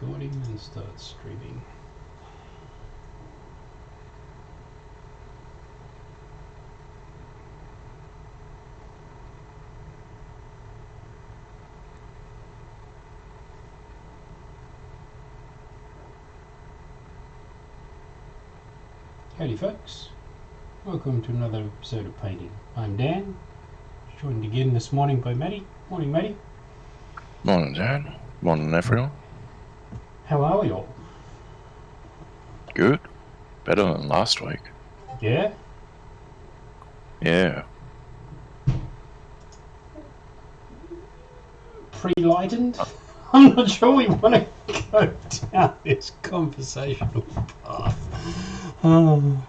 recording and start streaming. Howdy folks, welcome to another episode of Painting. I'm Dan, joined again this morning by Matty. Morning Matty. Morning Dan, morning everyone. How are we all? Good, better than last week. Yeah? Yeah. Pre-lightened? I'm not sure we want to go down this conversational path. Oh.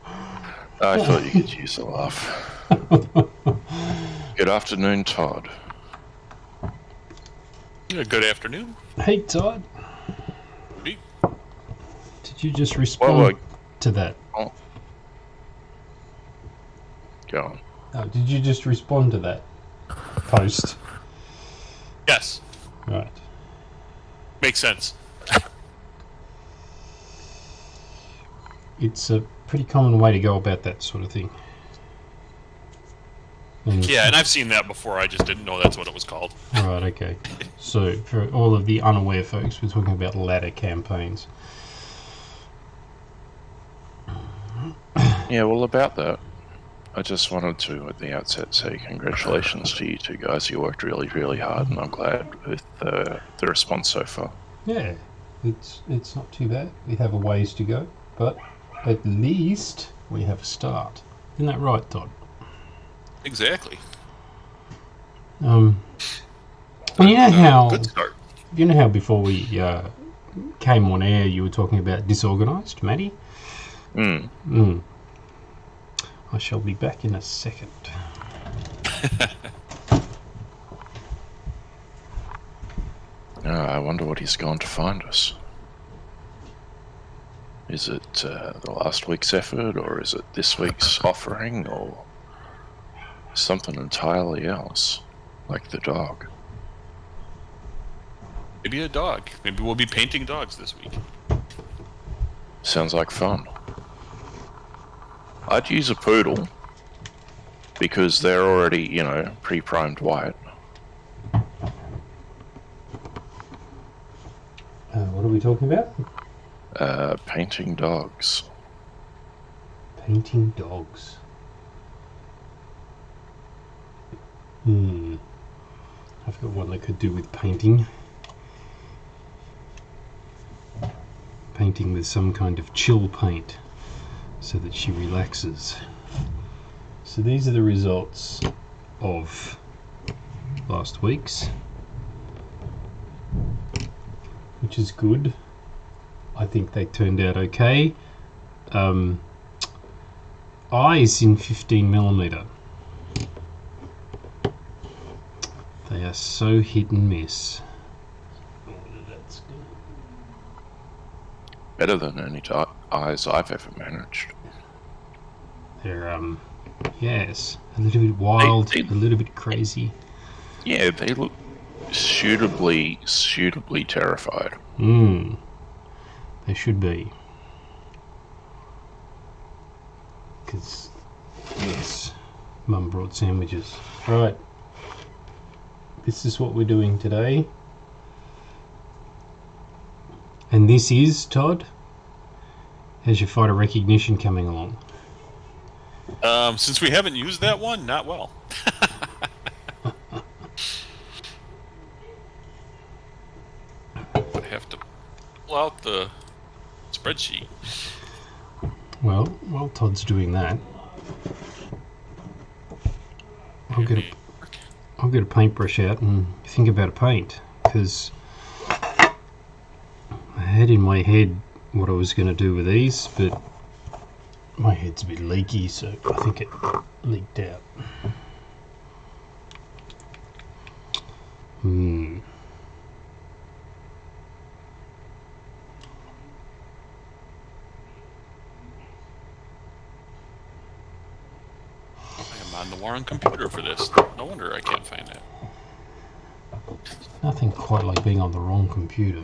I thought you could use a laugh. Good afternoon, Todd. Yeah, good afternoon. Hey Todd. Hey. Did you just respond to that? Oh. Go on. Oh, did you just respond to that post? Yes. Right. Makes sense. It's a pretty common way to go about that sort of thing. Yeah, and I've seen that before. I just didn't know that's what it was called. Right, okay. So, for all of the unaware folks, we're talking about ladder campaigns. Yeah, well, about that, I just wanted to, at the outset, say congratulations to you two guys. You worked really, really hard, and I'm glad with the response so far. Yeah, it's not too bad. We have a ways to go, but at least we have a start. Isn't that right, Todd? Exactly. You know how good start. You know how before we came on air, you were talking about disorganised, Matty? I shall be back in a second. I wonder what he's gone to find us. Is it the last week's effort, or is it this week's offering, or something entirely else, like the dog? Maybe a dog. Maybe we'll be painting dogs this week. Sounds like fun. I'd use a poodle, because they're already, pre-primed white. What are we talking about? Painting dogs. Painting dogs. I've got one that could do with painting. Painting with some kind of chill paint so that she relaxes. So these are the results of last week's, which is good. I think they turned out okay. Eyes in 15mm. They are so hit and miss. Better than any eyes I've ever managed. They're yes, a little bit wild, a little bit crazy. Yeah, they look suitably terrified. They should be. Because, yes, Mum brought sandwiches. Right. This is what we're doing today. And this is, Todd, how's your fighter recognition coming along? Since we haven't used that one, not well. I have to pull out the spreadsheet. Well, while Todd's doing that, I'll get a paintbrush out and think about a paint, because I had in my head what I was going to do with these, but my head's a bit leaky, so I think it leaked out. I am on the Warren computer for this. No wonder I can't find that. Nothing quite like being on the wrong computer.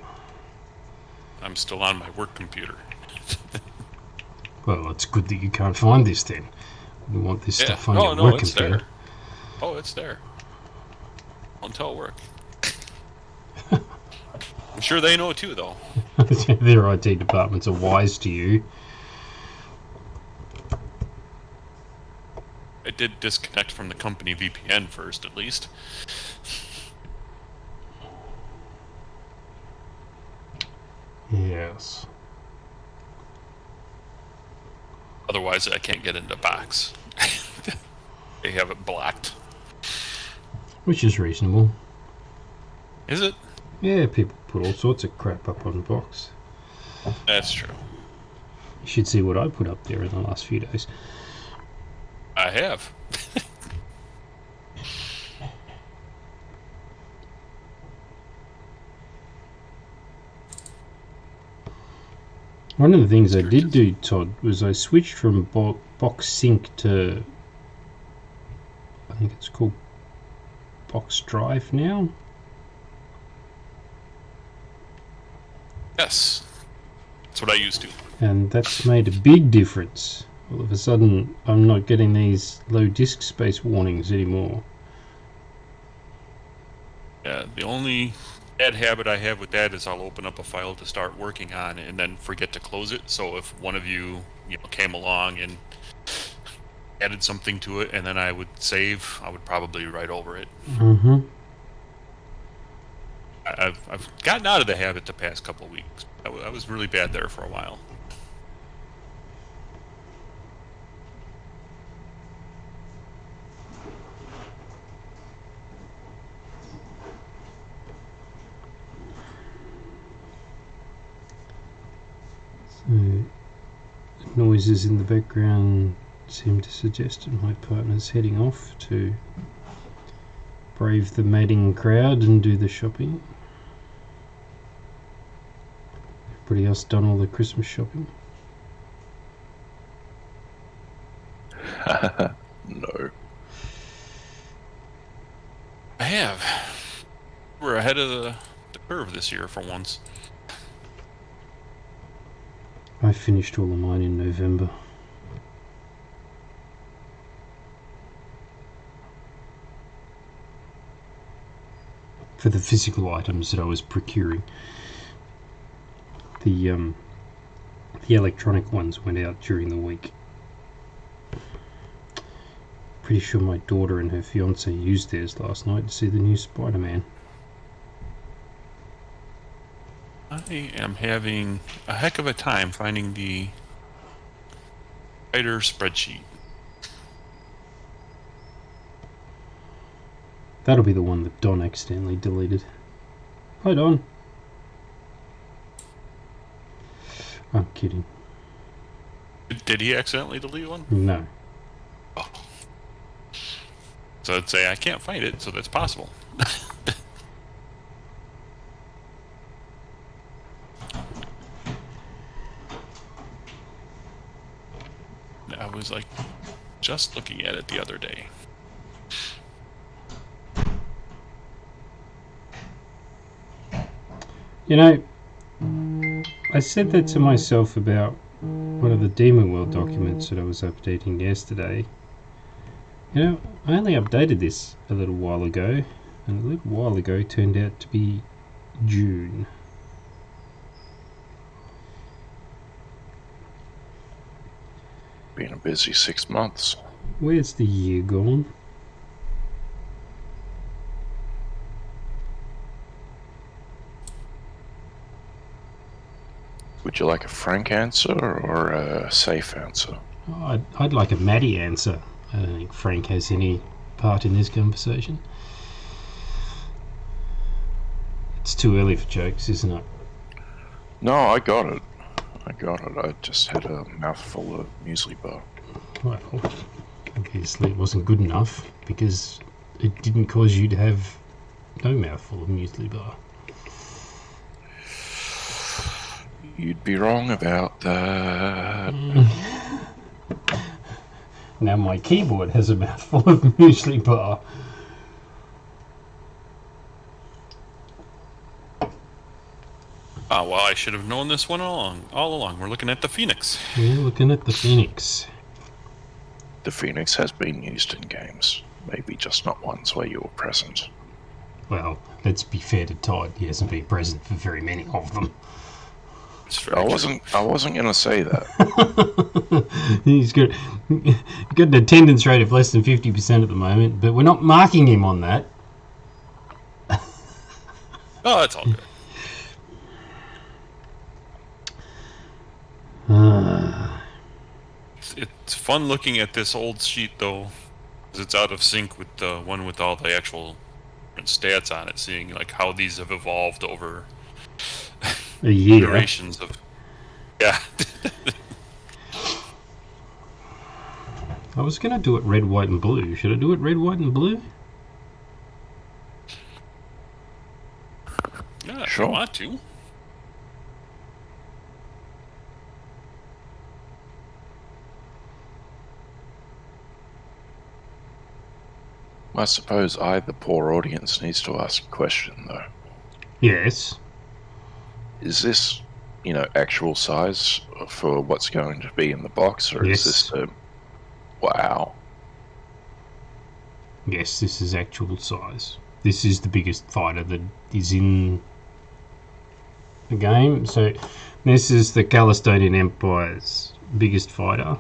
I'm still on my work computer. Well, it's good that you can't find this then. You want this Yeah. stuff on No, your no, work it's computer. there. Oh, it's there. Don't tell work. I'm sure they know too, though. Their IT departments are wise to you. I did disconnect from the company VPN first, at least. Yes. Otherwise, I can't get into Box. They have it blocked. Which is reasonable. Is it? Yeah, people put all sorts of crap up on Box. That's true. You should see what I put up there in the last few days. I have. One of the things I did do, Todd, was I switched from Box Sync to, I think it's called Box Drive now. Yes. That's what I used to. And that's made a big difference. All of a sudden, I'm not getting these low disk space warnings anymore. Yeah, the only bad habit I have with that is I'll open up a file to start working on and then forget to close it. So if one of you, came along and added something to it and then I would save, I would probably write over it. Mm-hmm. I've gotten out of the habit the past couple of weeks. I was really bad there for a while. So, noises in the background seem to suggest that my partner's heading off to brave the mating crowd and do the shopping. Everybody else done all the Christmas shopping? No. I have. We're ahead of the curve this year for once. I finished all of mine in November. For the physical items that I was procuring. The electronic ones went out during the week. Pretty sure my daughter and her fiance used theirs last night to see the new Spider-Man. I am having a heck of a time finding the Spider spreadsheet. That'll be the one that Don accidentally deleted. Hi, Don. I'm kidding. Did he accidentally delete one? No. Oh. So I'd say I can't find it, so that's possible. I was like just looking at it the other day. You know, I said that to myself about one of the Demon World documents that I was updating yesterday. You know, I only updated this a little while ago, and a little while ago turned out to be June. Been a busy 6 months. Where's the year gone? Would you like a frank answer or a safe answer? I'd like a Matty answer. I don't think Frank has any part in this conversation. It's too early for jokes, isn't it? No, I got it. I just had a mouthful of muesli bar. Well, obviously it wasn't good enough because it didn't cause you to have no mouthful of muesli bar. You'd be wrong about that. Now my keyboard has a mouthful of muesli bar. Ah, well, I should have known this one all along. We're looking at the Phoenix. We're looking at the Phoenix. The Phoenix has been used in games, maybe just not ones where you were present. Well, let's be fair to Todd. He hasn't been present for very many of them. I wasn't going to say that. He's got an attendance rate of less than 50% at the moment, but we're not marking him on that. Oh, that's all good. It's fun looking at this old sheet, though, because it's out of sync with the one with all the actual stats on it, seeing like how these have evolved over a year. Iterations of... Yeah. I was going to do it red, white, and blue. Should I do it red, white, and blue? Yeah, sure. If you want to. I suppose the poor audience, needs to ask a question, though. Yes. Is this, actual size for what's going to be in the box, or Yes. is this wow? Yes, this is actual size. This is the biggest fighter that is in the game. So this is the Calistonian Empire's biggest fighter,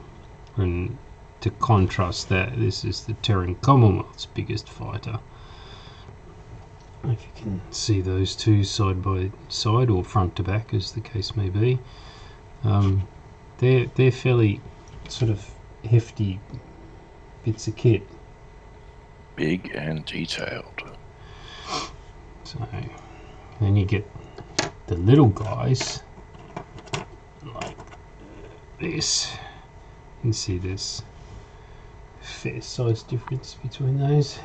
and to contrast that, this is the Terran Commonwealth's biggest fighter. If you can see those two side by side, or front to back, as the case may be, they're fairly sort of hefty bits of kit. Big and detailed. So then you get the little guys like this. You can see this fair size difference between those.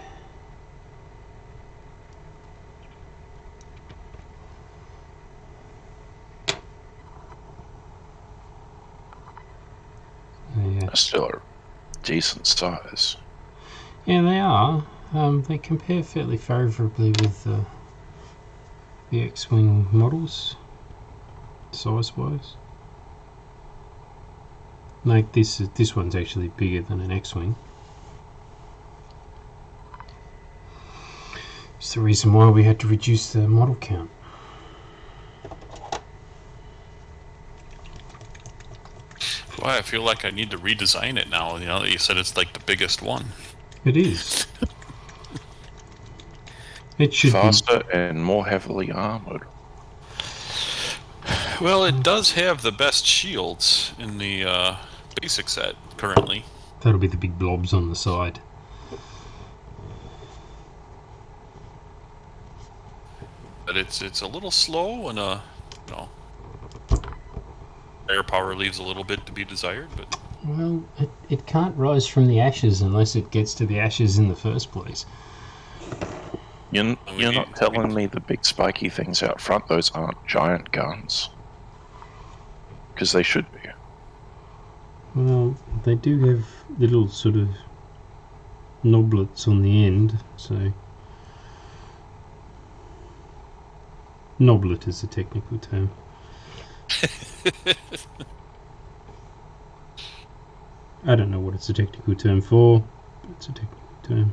Yeah. That's still a decent size. Yeah, they are. They compare fairly favourably with the X-Wing models, size-wise. Like this one's actually bigger than an X-Wing. It's the reason why we had to reduce the model count. Boy, I feel like I need to redesign it now. You said it's like the biggest one. It is. It should faster and more heavily armored. Well, it does have the best shields in the basic set currently. That'll be the big blobs on the side. But it's a little slow, and firepower leaves a little bit to be desired. But well, it can't rise from the ashes unless it gets to the ashes in the first place. You're not telling me the big spiky things out front, those aren't giant guns? Because they should be. Well, they do have little sort of knoblets on the end, so... Knoblet is a technical term. I don't know what it's a technical term for, but it's a technical term.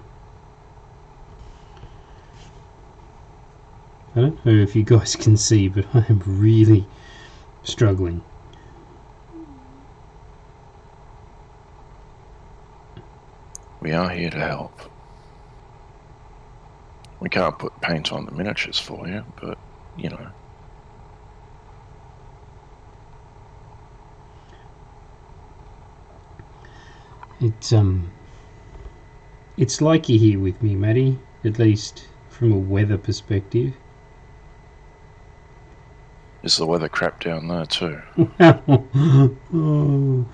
I don't know if you guys can see, but I am really struggling. We are here to help. We can't put paint on the miniatures for you, but, It's like you're here with me, Matty, at least from a weather perspective. Is the weather crap down there too? Oh,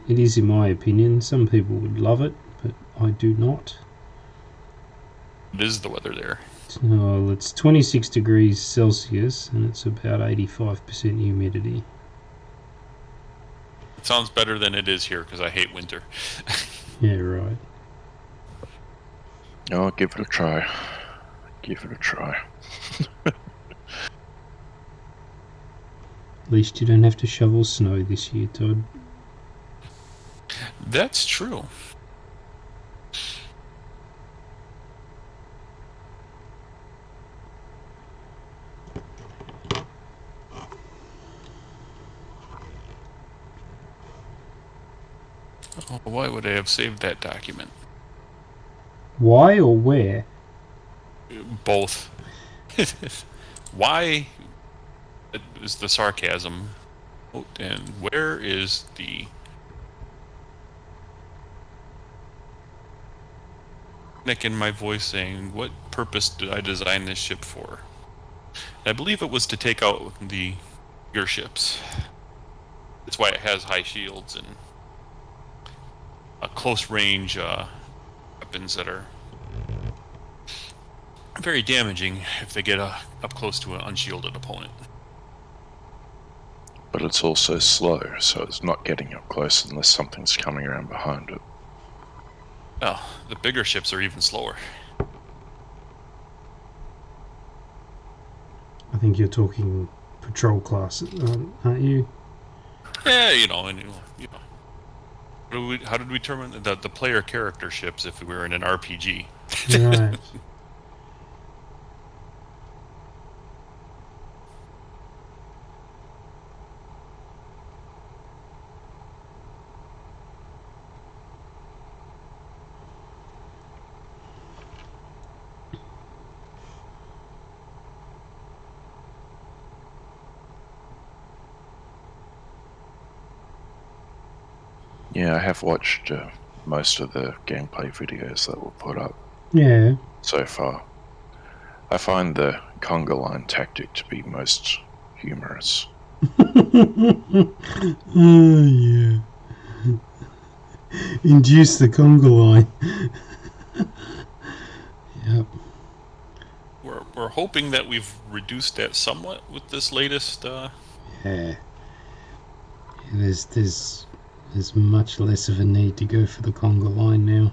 it is, in my opinion. Some people would love it, but I do not. it is the weather there. Well, it's 26 degrees Celsius and it's about 85% humidity. It sounds better than it is here because I hate winter. Yeah, right. Oh, give it a try. Give it a try. At least you don't have to shovel snow this year, Todd. That's true. Oh, why would I have saved that document? Why or where? Both. Why is the sarcasm? Oh, and where is the nick in my voice saying, what purpose did I design this ship for? I believe it was to take out the gearships. That's why it has high shields and close range weapons that are very damaging if they get up close to an unshielded opponent. But it's also slow, so it's not getting up close unless something's coming around behind it. Oh, the bigger ships are even slower. I think you're talking patrol class, aren't you? Yeah, you know. How did we determine the player character ships if we were in an RPG? Right. Yeah, I have watched most of the gameplay videos that were put up Yeah. so far. I find the Conga Line tactic to be most humorous. Oh, yeah. Induce the Conga Line. Yep. We're hoping that we've reduced that somewhat with this latest. Yeah. There's much less of a need to go for the Conga Line now.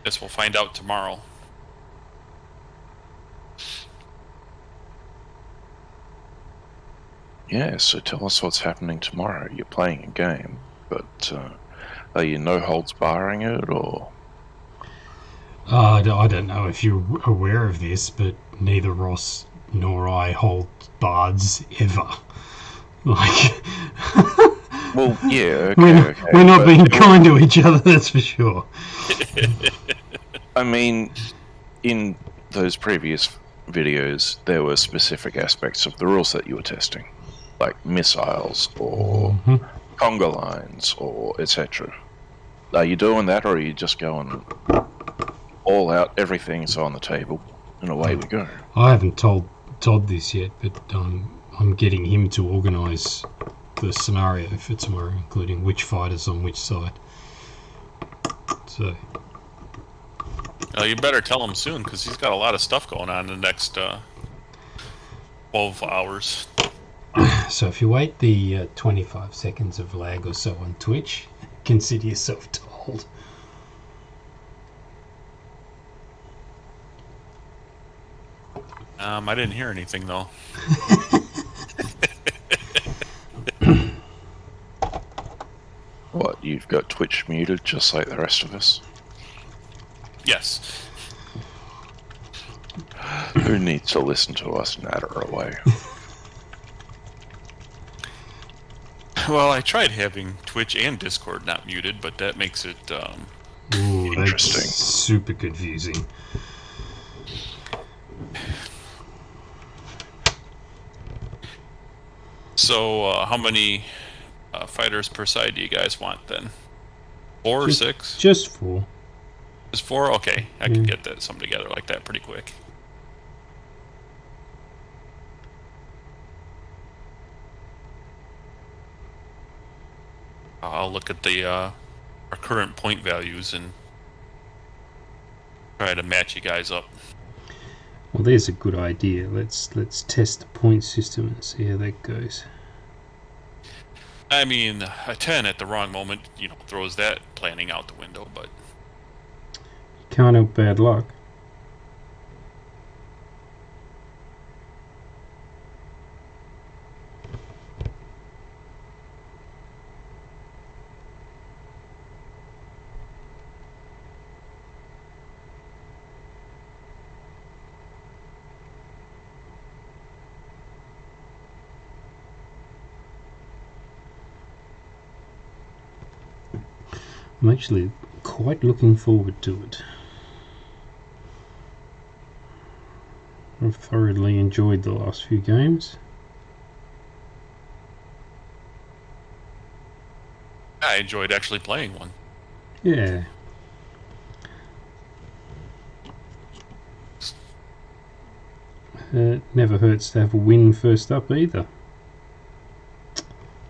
Guess we'll find out tomorrow. Yeah, so tell us what's happening tomorrow. You're playing a game, but are you no holds barring it, or? I don't know if you're aware of this, but neither Ross nor I hold bards ever. Like, Well, yeah, okay, we're not being but kind to each other, that's for sure. I mean, in those previous videos, there were specific aspects of the rules that you were testing, like missiles or Conga lines or etc. Are you doing that, or are you just going all out, everything's on the table, and away we go? I haven't told Todd this yet, but I'm getting him to organise the scenario for tomorrow, including which fighters on which side. So. You better tell him soon, because he's got a lot of stuff going on in the next 12 hours. So if you wait the 25 seconds of lag or so on Twitch, consider yourself told. I didn't hear anything, though. What, you've got Twitch muted just like the rest of us? Yes. Who needs to listen to us natter away? Well, I tried having Twitch and Discord not muted, but that makes it Ooh, interesting. That's super confusing. So, how many fighters per side do you guys want then? 4 or 6? Just 4. Just 4? Okay, I can get that something together like that pretty quick. I'll look at the our current point values and try to match you guys up. Well, there's a good idea. Let's test the point system and see how that goes. I mean, a 10 at the wrong moment, throws that planning out the window, but... Can't help bad luck. I'm actually quite looking forward to it. I've thoroughly enjoyed the last few games. I enjoyed actually playing one. Yeah. It never hurts to have a win first up either.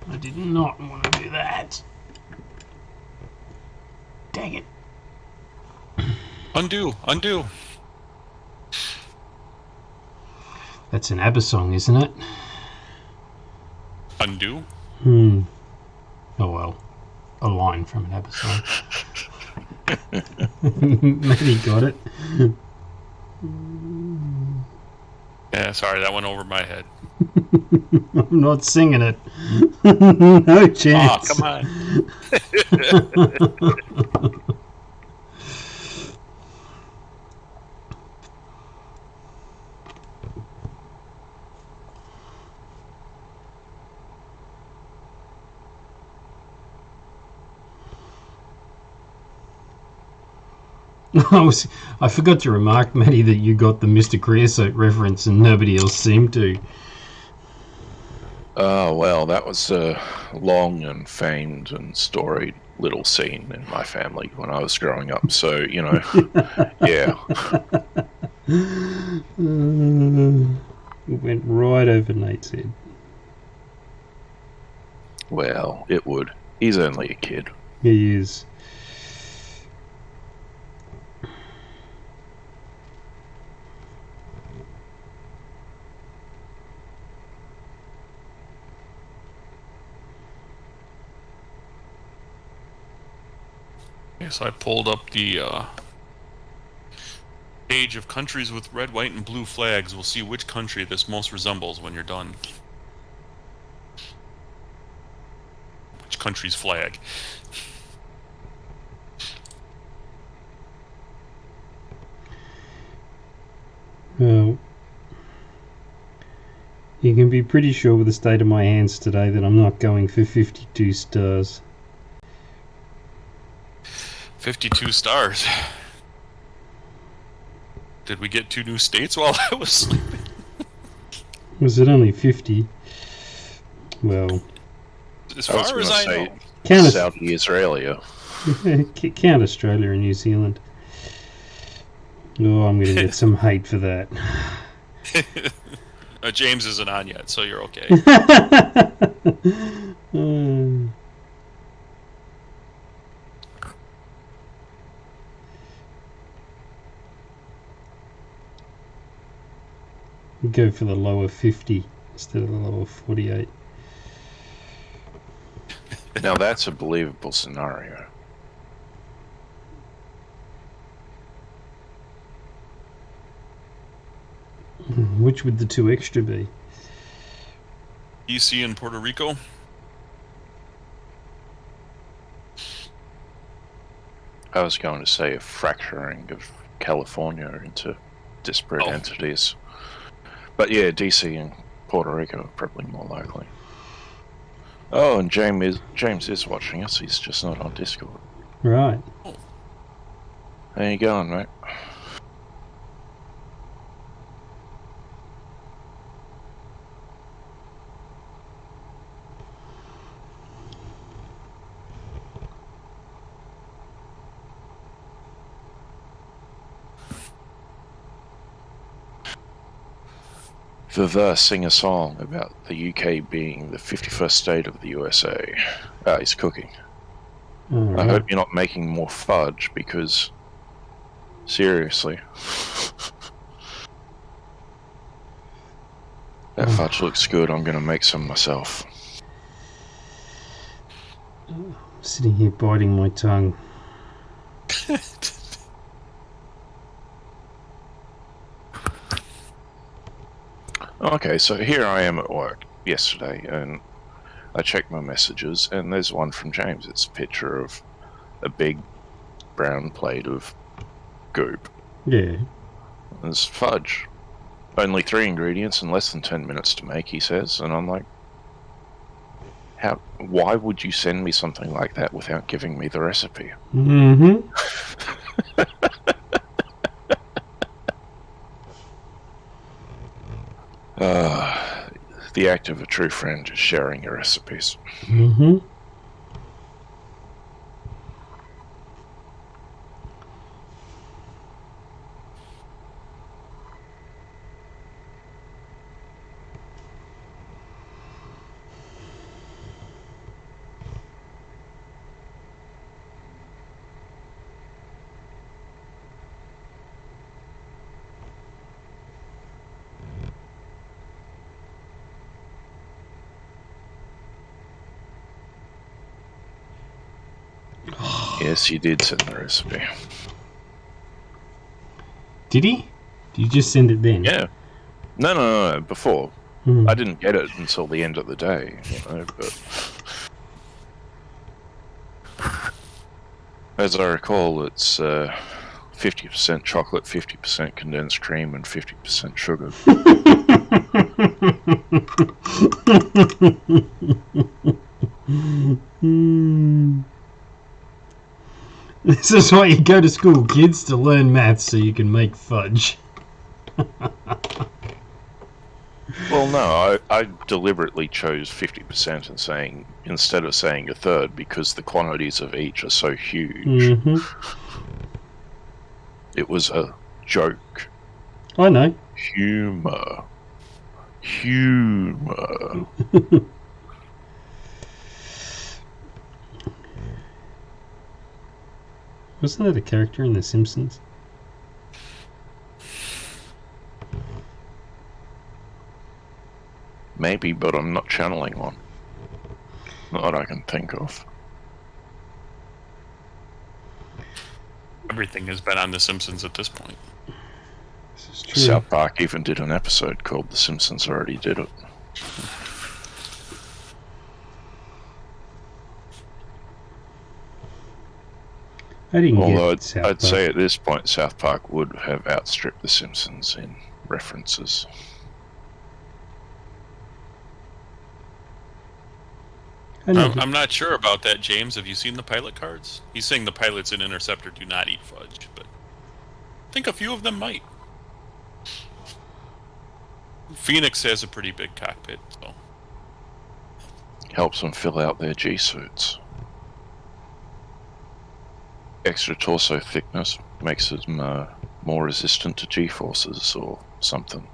I did not want to do that. Dang it. Undo, undo. That's an ABBA song, isn't it? Undo? Oh well. A line from an ABBA song. Matty got it. Yeah, sorry, that went over my head. I'm not singing it. No chance. Oh, come on. I forgot to remark, Matty, that you got the Mr. Creosote reference and nobody else seemed to. Oh, well, that was a long and famed and storied little scene in my family when I was growing up. So, you know, yeah. It went right over Nate's head. Well, it would. He's only a kid. He is. Yes, I pulled up the page of countries with red, white, and blue flags. We'll see which country this most resembles when you're done. Which country's flag? Well, you can be pretty sure with the state of my hands today that I'm not going for 52 stars. 52 stars. Did we get 2 new states while I was sleeping? Was it only 50? Well, As far as I know. Count Saudi Australia. Count Australia and New Zealand. Oh, I'm going to get some hate for that. James isn't on yet, so you're okay. Go for the lower 50 instead of the lower 48. Now that's a believable scenario. Which would the 2 extra be? DC and Puerto Rico. I was going to say a fracturing of California into disparate entities. But yeah, DC and Puerto Rico are probably more likely. Oh, and James is watching us. He's just not on Discord. Right. How you going, mate? The verse sing a song about the UK being the 51st state of the USA. He's cooking. Right. I hope you're not making more fudge because, seriously, that fudge looks good. I'm going to make some myself. I'm sitting here biting my tongue. Okay, so here I am at work yesterday, and I checked my messages, and there's one from James. It's a picture of a big brown plate of goop. Yeah. There's fudge. Only 3 ingredients and less than 10 minutes to make, he says, and I'm like, Why would you send me something like that without giving me the recipe? Mm-hmm. The act of a true friend is sharing your recipes. Mm-hmm. Yes, you did send the recipe. Did he? Did you just send it then? Yeah. No, before. Hmm. I didn't get it until the end of the day, but as I recall, it's 50% chocolate, 50% condensed cream, and 50% sugar. This is why you go to school, kids, to learn maths so you can make fudge. Well, no, I deliberately chose 50% instead of saying a third because the quantities of each are so huge. Mm-hmm. It was a joke. I know. Humor. Wasn't that a character in The Simpsons? Maybe, but I'm not channeling one. Not that I can think of. Everything has been on The Simpsons at this point. This is true. South Park even did an episode called The Simpsons Already Did It. I didn't Although get South I'd Park. say at this point South Park would have outstripped The Simpsons in references. I'm not sure about that, James. Have you seen the pilot cards? He's saying the pilots in Interceptor do not eat fudge, but I think a few of them might. Phoenix has a pretty big cockpit, so Helps them fill out their G suits. Extra torso thickness makes them more resistant to G forces or something.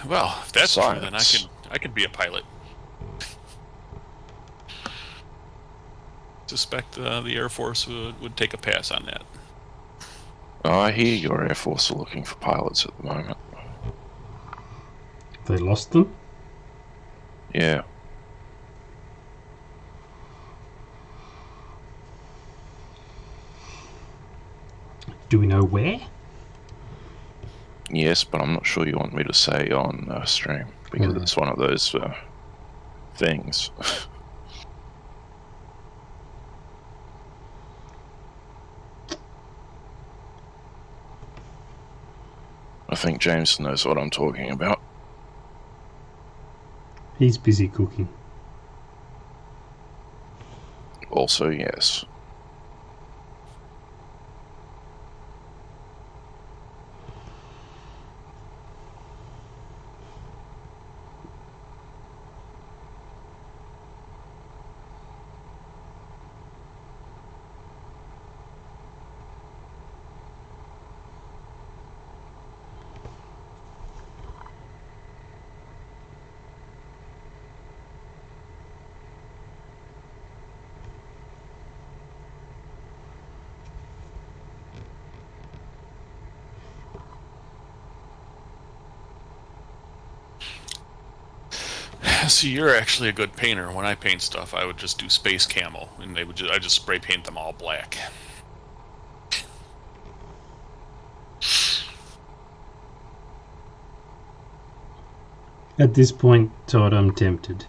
well, if that's true, then Science. I could be a pilot. Suspect the Air Force would take a pass on that. I hear your Air Force are looking for pilots at the moment. They lost them? Yeah. Do we know where? Yes, but I'm not sure you want me to say on stream because Right. it's one of those things. I think James knows what I'm talking about. He's busy cooking. Also, yes. See, you're actually a good painter. When I paint stuff, I would just do space camo, and I just spray paint them all black. At this point, Todd, I'm tempted.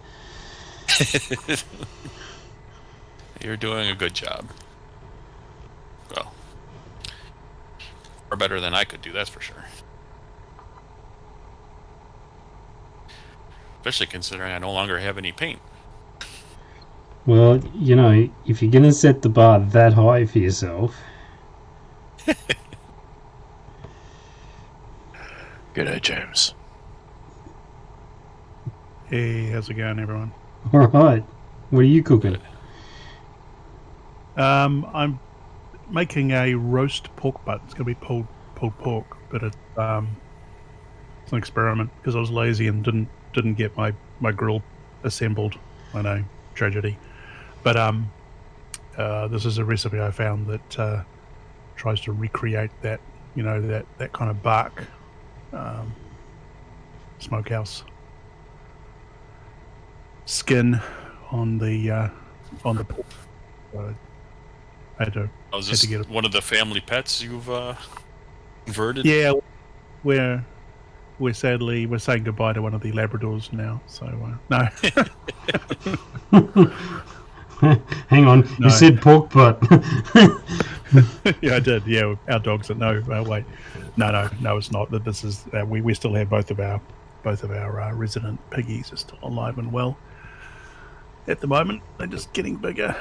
You're doing a good job. Well, or better than I could do, that's for sure. Especially considering I no longer have any paint. Well, you know, if you're going to set the bar that high for yourself... G'day, James. Hey, how's it going, everyone? All right. What are you cooking? I'm making a roast pork butt. It's going to be pulled pork, but it's an experiment because I was lazy and didn't get my grill assembled. I know, tragedy. But this is a recipe I found that tries to recreate that, you know, that kind of bark smokehouse skin on the pork. I had to. Was this one of the family pets you've converted? Yeah, we're saying goodbye to one of the Labradors now. So no. Hang on, No. you said pork butt. Yeah, I did. Yeah, our dogs. No, wait. No, it's not. That this is. We still have both of our resident piggies are still alive and well. At the moment, they're just getting bigger.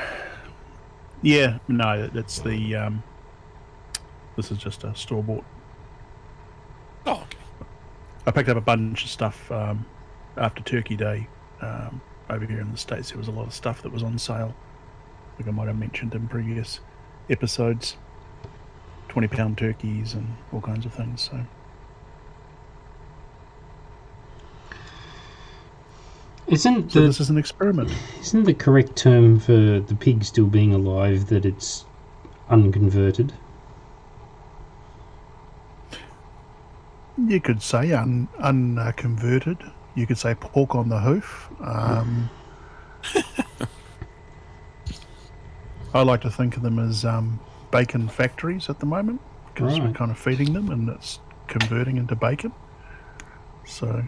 Yeah, no, it's the. This is just a store bought. Oh, okay. I picked up a bunch of stuff after Turkey Day. Over here in the States, there was a lot of stuff that was on sale. I think I might have mentioned in previous episodes. 20-pound turkeys and all kinds of things. So. So this is an experiment. Isn't the correct term for the pig still being alive that it's unconverted? You could say unconverted. You could say pork on the hoof. I like to think of them as bacon factories at the moment because we're kind of feeding them and it's converting into bacon. So.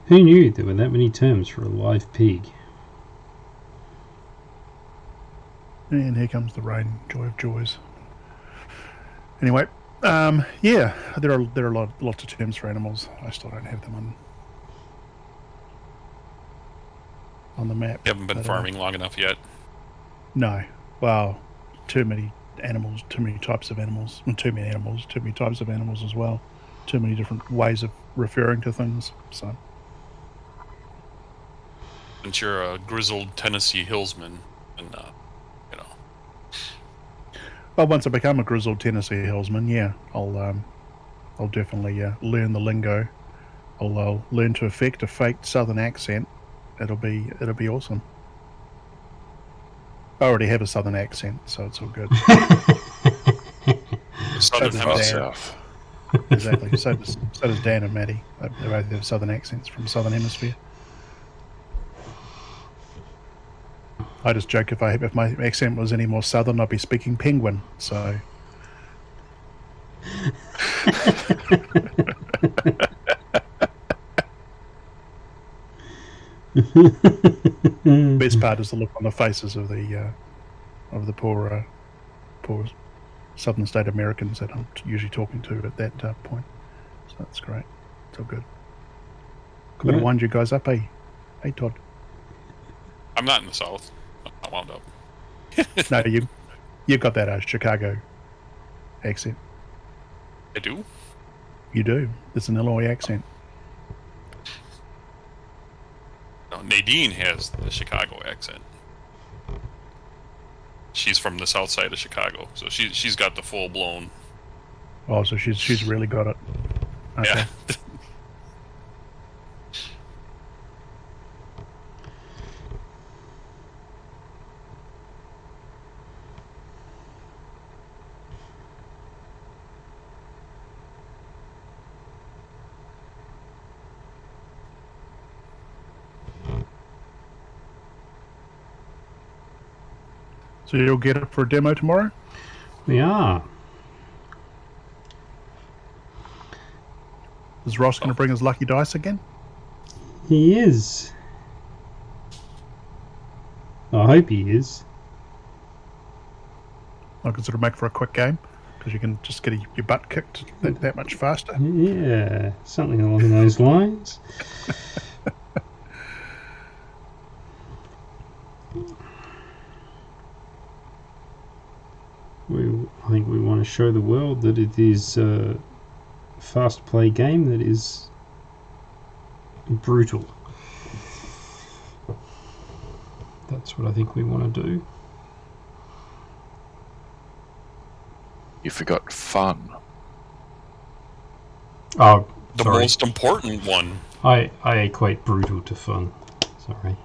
Who knew there were that many terms for a live pig? And here comes the rain, joy of joys. Anyway, yeah, there are lots of terms for animals. I still don't have them on the map. You haven't been farming long enough yet. No, well, too many animals, too many types of animals, and too many types of animals as well. Too many different ways of referring to things. So. Since you're a grizzled Tennessee hillsman, and you know. Well, once I become a grizzled Tennessee hillsman, yeah, I'll definitely learn the lingo. I'll learn to affect a fake Southern accent. It'll be awesome. I already have a Southern accent, so it's all good. Southern Hemisphere. Exactly. So does Dan and Matty. They both have Southern accents from Southern Hemisphere. I just joke if my accent was any more southern, I'd be speaking penguin. So. Best part is the look on the faces of the poor southern state Americans that I'm usually talking to at that point. So that's great. It's all good. Got to wind you guys up, eh? Hey, Todd. I'm not in the South. I wound up. No, you've got that Chicago accent. I do? You do. It's an Illinois accent. No, Nadine has the Chicago accent. She's from the south side of Chicago, so she's got the full blown. Oh, so she's really got it. Okay. Yeah. So you'll get it for a demo tomorrow? We are. Is Ross going to bring his lucky dice again? He is. I hope he is. I consider make for a quick game. because you can just get your butt kicked that much faster. Yeah, something along those lines. I think we want to show the world that it is a fast play game that is brutal. That's what I think we want to do. You forgot fun. Oh, The sorry. most important one. I equate brutal to fun. Sorry.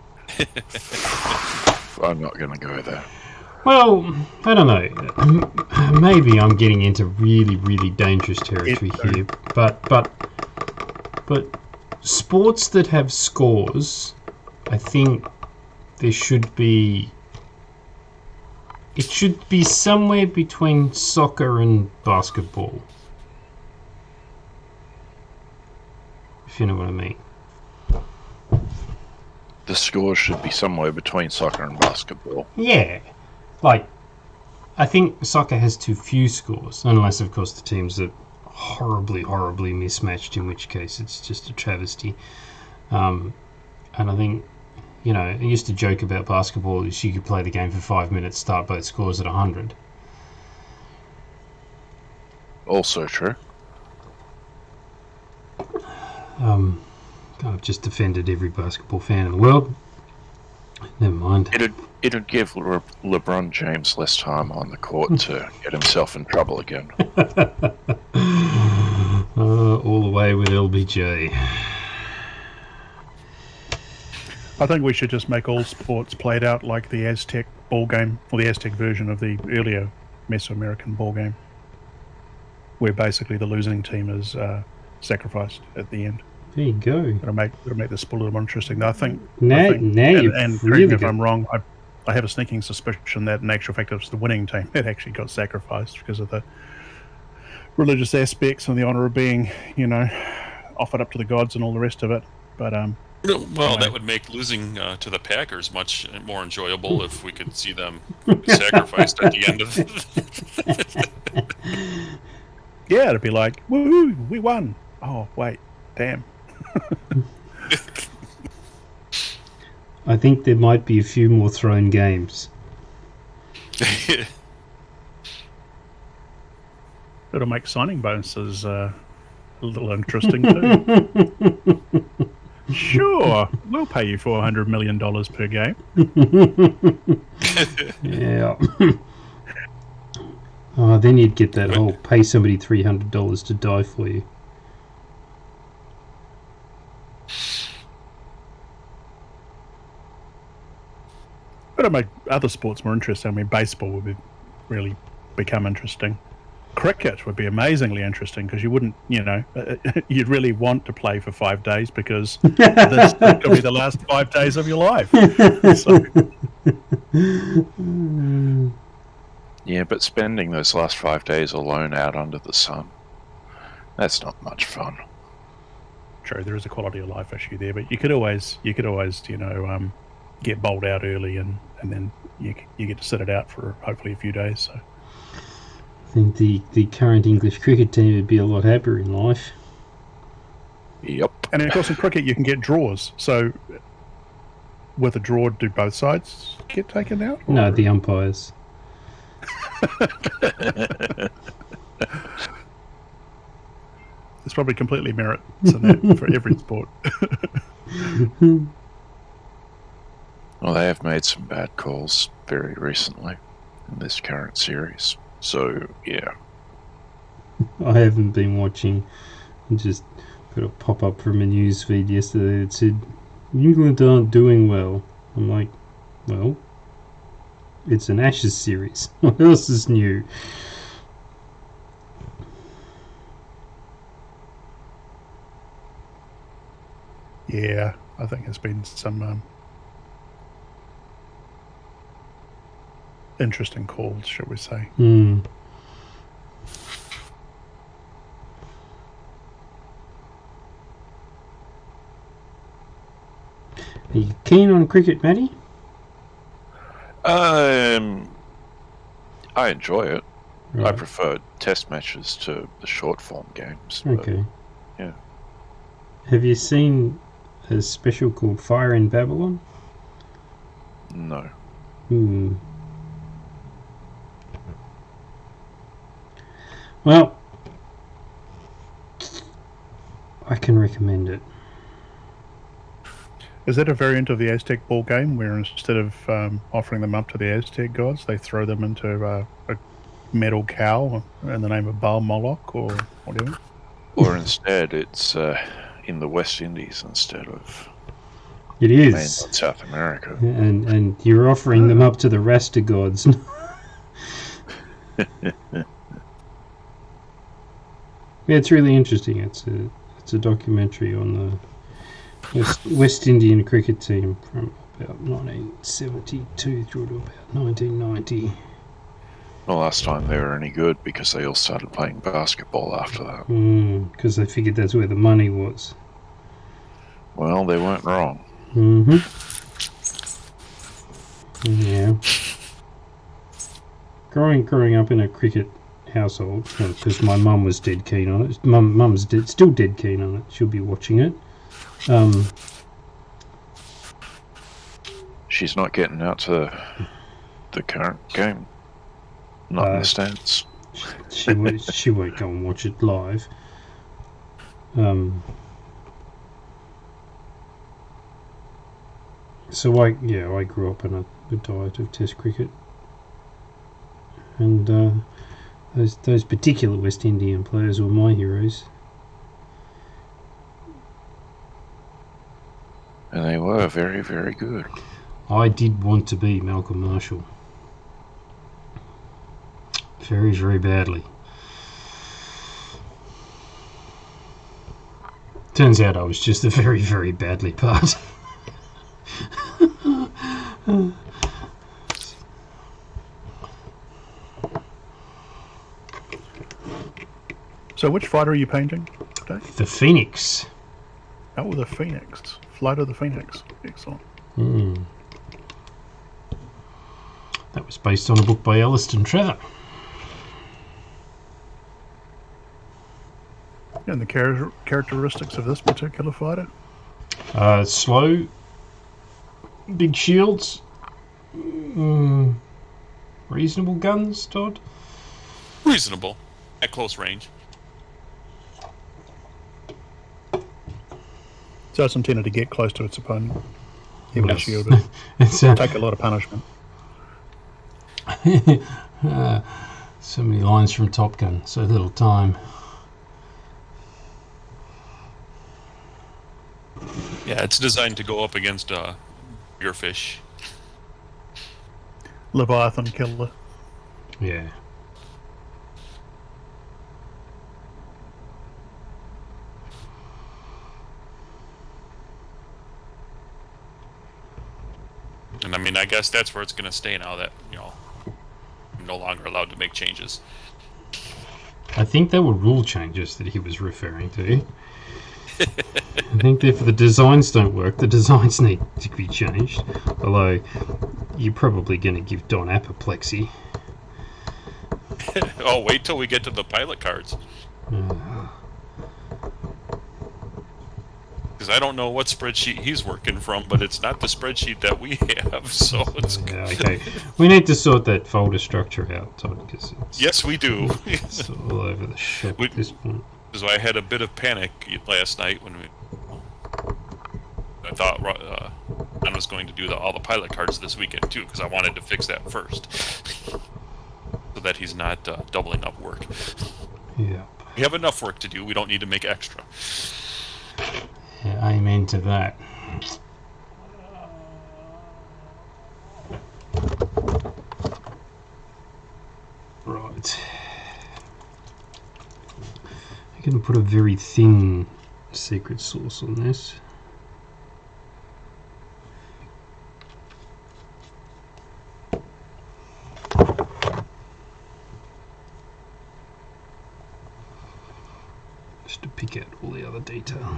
I'm not going to go there. Well, I don't know. Maybe I'm getting into really, really dangerous territory here. But sports that have scores, I think there should be. It should be somewhere between soccer and basketball. If you know what I mean. The score should be somewhere between soccer and basketball. Yeah. Like, I think soccer has too few scores, unless, of course, the teams are horribly, horribly mismatched, in which case it's just a travesty. And I think, you know, I used to joke about basketball is you could play the game for 5 minutes, start both scores at 100. Also true. I've just offended every basketball fan in the world. Never mind. It'd give LeBron James less time on the court to get himself in trouble again. All the way with LBJ. I think we should just make all sports played out like the Aztec ball game, or the Aztec version of the earlier Mesoamerican ball game, where basically the losing team is sacrificed at the end. There you go. It'll make the sport a little more interesting. I think. Now you've and correct really me if got- I'm wrong. I have a sneaking suspicion that in actual fact it was the winning team that actually got sacrificed because of the religious aspects and the honor of being, you know, offered up to the gods and all the rest of it. But Well, that would make losing to the Packers much more enjoyable if we could see them sacrificed at the end of. yeah, it'd be like, woohoo, we won. Oh wait, damn. I think there might be a few more thrown games. It'll make signing bonuses a little interesting too. Sure, we'll pay you $400 million per game. Yeah. Oh, then you'd get that whole pay somebody $300 to die for you. But it'll make other sports more interesting. I mean, baseball would really become interesting. Cricket would be amazingly interesting because you wouldn't, you know, you'd really want to play for 5 days because this could be the last 5 days of your life. So, Yeah, but spending those last 5 days alone out under the sun, that's not much fun. true, there is a quality of life issue there, but you could always, you know, get bowled out early and then you get to sit it out for hopefully a few days. So. I think the current English cricket team would be a lot happier in life. Yep. And of course, in cricket, you can get draws. So, with a draw, do both sides get taken out? Or? No, the umpires. There's probably completely merits in that for every sport. Well, they have made some bad calls very recently in this current series. So, yeah. I haven't been watching. I just got a pop-up from a news feed yesterday that said, England aren't doing well. I'm like, well, it's an Ashes series. What else is new? Yeah, I think there's been some interesting calls, shall we say. Are you keen on cricket, Matty? I enjoy it. I Right. prefer test matches to the short form games. but- Okay. yeah. Have you seen a special called Fire in Babylon? No. Hmm. Well, I can recommend it. Is that a variant of the Aztec ball game where instead of offering them up to the Aztec gods, they throw them into a metal cow in the name of Baal Moloch or whatever? Or instead, it's in the West Indies instead of It mainland is. South America. And you're offering them up to the Rasta gods. Yeah, it's really interesting. It's a documentary on the West Indian cricket team from about 1972 through to about 1990. The last time they were any good because they all started playing basketball after that. Because they figured that's where the money was. Well, they weren't wrong. Mm-hmm. Yeah. Growing up in a cricket household, because my mum was dead keen on it. Mum's still dead keen on it. She'll be watching it. She's not getting out to the current game. Not in the stands. She won't go and watch it live. So I grew up in a diet of Test cricket, and those particular West Indian players were my heroes. And they were very, very good. I did want to be Malcolm Marshall. Very, very badly. Turns out I was just the very, very badly part. So which fighter are you painting today? The Phoenix. Oh, the Phoenix. Flight of the Phoenix. Excellent. That was based on a book by Elliston Trevor. And the characteristics of this particular fighter? Slow, big shields, reasonable guns, Todd. Reasonable at close range. So it's intended to get close to its opponent, even if Yes. shielded. It's Take a lot of punishment. so many lines from Topkin, so little time. Yeah, it's designed to go up against your fish. Leviathan killer. Yeah. And I mean, I guess that's where it's going to stay now that, I'm no longer allowed to make changes. I think they were rule changes that he was referring to. I think that if the designs don't work, the designs need to be changed. Although, you're probably going to give Don apoplexy. Oh, wait till we get to the pilot cards. Because I don't know what spreadsheet he's working from, but it's not the spreadsheet that we have, so it's... Yeah, okay. We need to sort that folder structure out, Todd, because Yes, we do. it's all over the shop at this point. So I had a bit of panic last night when I thought I was going to do all the pilot cards this weekend too, because I wanted to fix that first, so that he's not doubling up work. Yeah. We have enough work to do. We don't need to make extra. Yeah, amen to that. Right. I'm going to put a very thin secret sauce on this. Just to pick out all the other detail.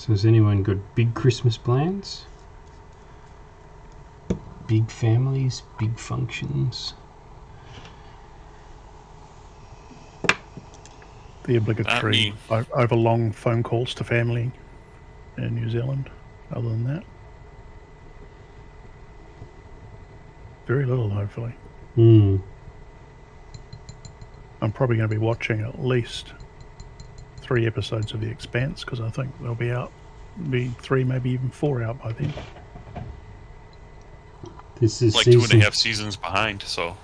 So has anyone got big Christmas plans? Big families, big functions? The obligatory overlong phone calls to family in New Zealand. Other than that, very little, hopefully. Hmm. I'm probably going to be watching at least 3 episodes of The Expanse, because I think they'll be out, be 3, maybe even 4 out by then. This is Like season... 2.5 seasons behind, so.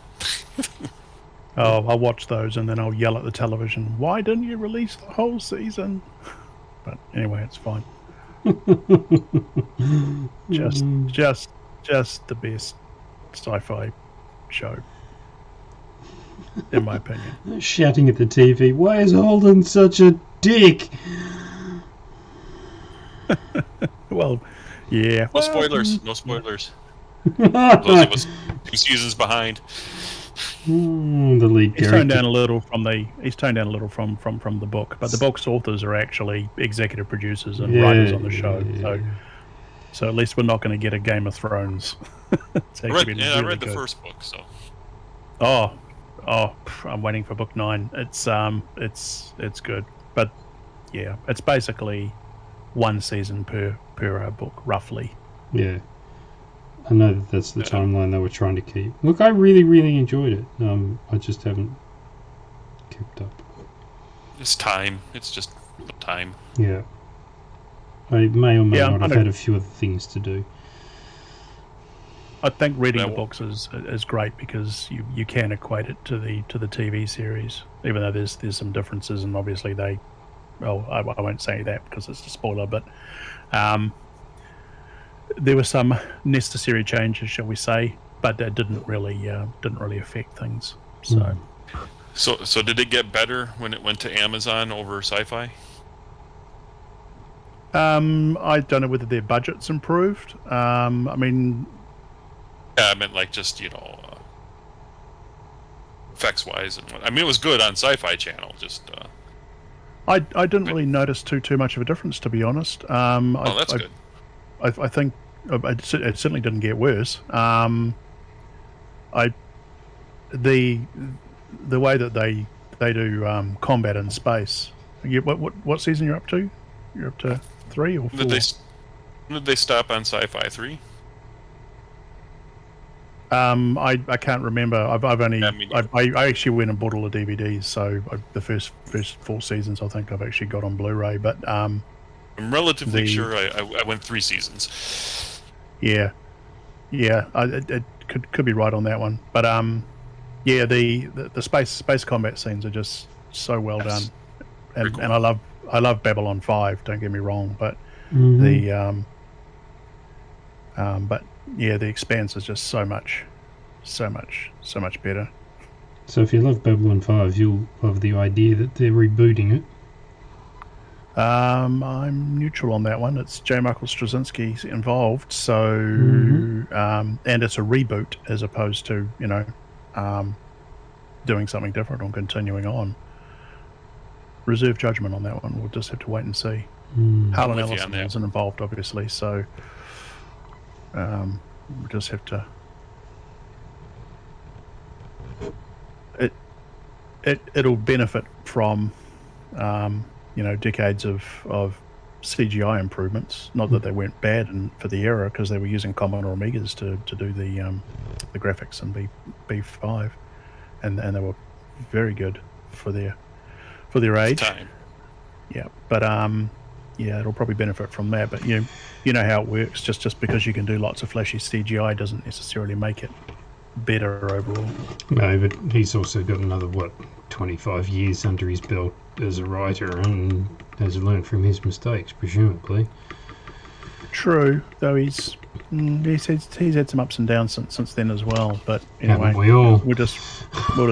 Oh, I'll watch those and then I'll yell at the television, "Why didn't you release the whole season?" But anyway, it's fine. Just the best sci-fi show, in my opinion. Shouting at the TV, "Why is Holden such a dick?" Well, yeah. No spoilers. No spoilers. Those of us 2 seasons behind. The lead He's character. toned down a little from the book, but the book's authors are actually executive producers and writers on the show. So at least we're not going to get a Game of Thrones. I read the first book, so. Oh, I'm waiting for book 9. It's good, but yeah, it's basically 1 season per book, roughly. Yeah. I know that's the timeline they were trying to keep. Look, I really, really enjoyed it. I just haven't kept up. It's time. It's just time. Yeah. I may or may not have had a few other things to do. I think reading the books is great because you can equate it to the TV series, even though there's some differences, and obviously I won't say that because it's a spoiler, but there were some necessary changes, shall we say, but that didn't really affect things. So did it get better when it went to Amazon over Sci-Fi? I don't know whether their budget's improved. I mean, yeah, I meant like just effects wise, and I mean it was good on Sci-Fi Channel. Just I didn't really notice too much of a difference, to be honest. That's good. I think it certainly didn't get worse. The way that they do combat in space. What season you're up to? You're up to 3 or 4? Did they stop on Sci-Fi 3? I can't remember. I've only I actually went and bought all the DVDs, so the first 4 seasons I think I've actually got on Blu-ray. But I'm relatively sure I went 3 seasons. Yeah, it could be right on that one. But yeah, the space combat scenes are just so well done, and cool. And I love Babylon 5. Don't get me wrong, but but yeah, The Expanse is just so much better. So if you love Babylon 5, you'll love the idea that they're rebooting it. I'm neutral on that one. It's J. Michael Straczynski's involved, so and it's a reboot as opposed to doing something different or continuing on. Reserve judgment on that one. We'll just have to wait and see. Harlan Ellison isn't involved, obviously, so we just have to. It'll benefit from decades of CGI improvements. Not that they weren't bad for the era, because they were using Commodore Amigas to do the graphics in B5, and they were very good for their age. Time. Yeah, but yeah, it'll probably benefit from that. But you know how it works. Just because you can do lots of flashy CGI doesn't necessarily make it better overall. No, but he's also got another 25 years under his belt as a writer, and has learned from his mistakes, presumably. True, though he's had some ups and downs since then as well. But anyway, Haven't we all? we'll just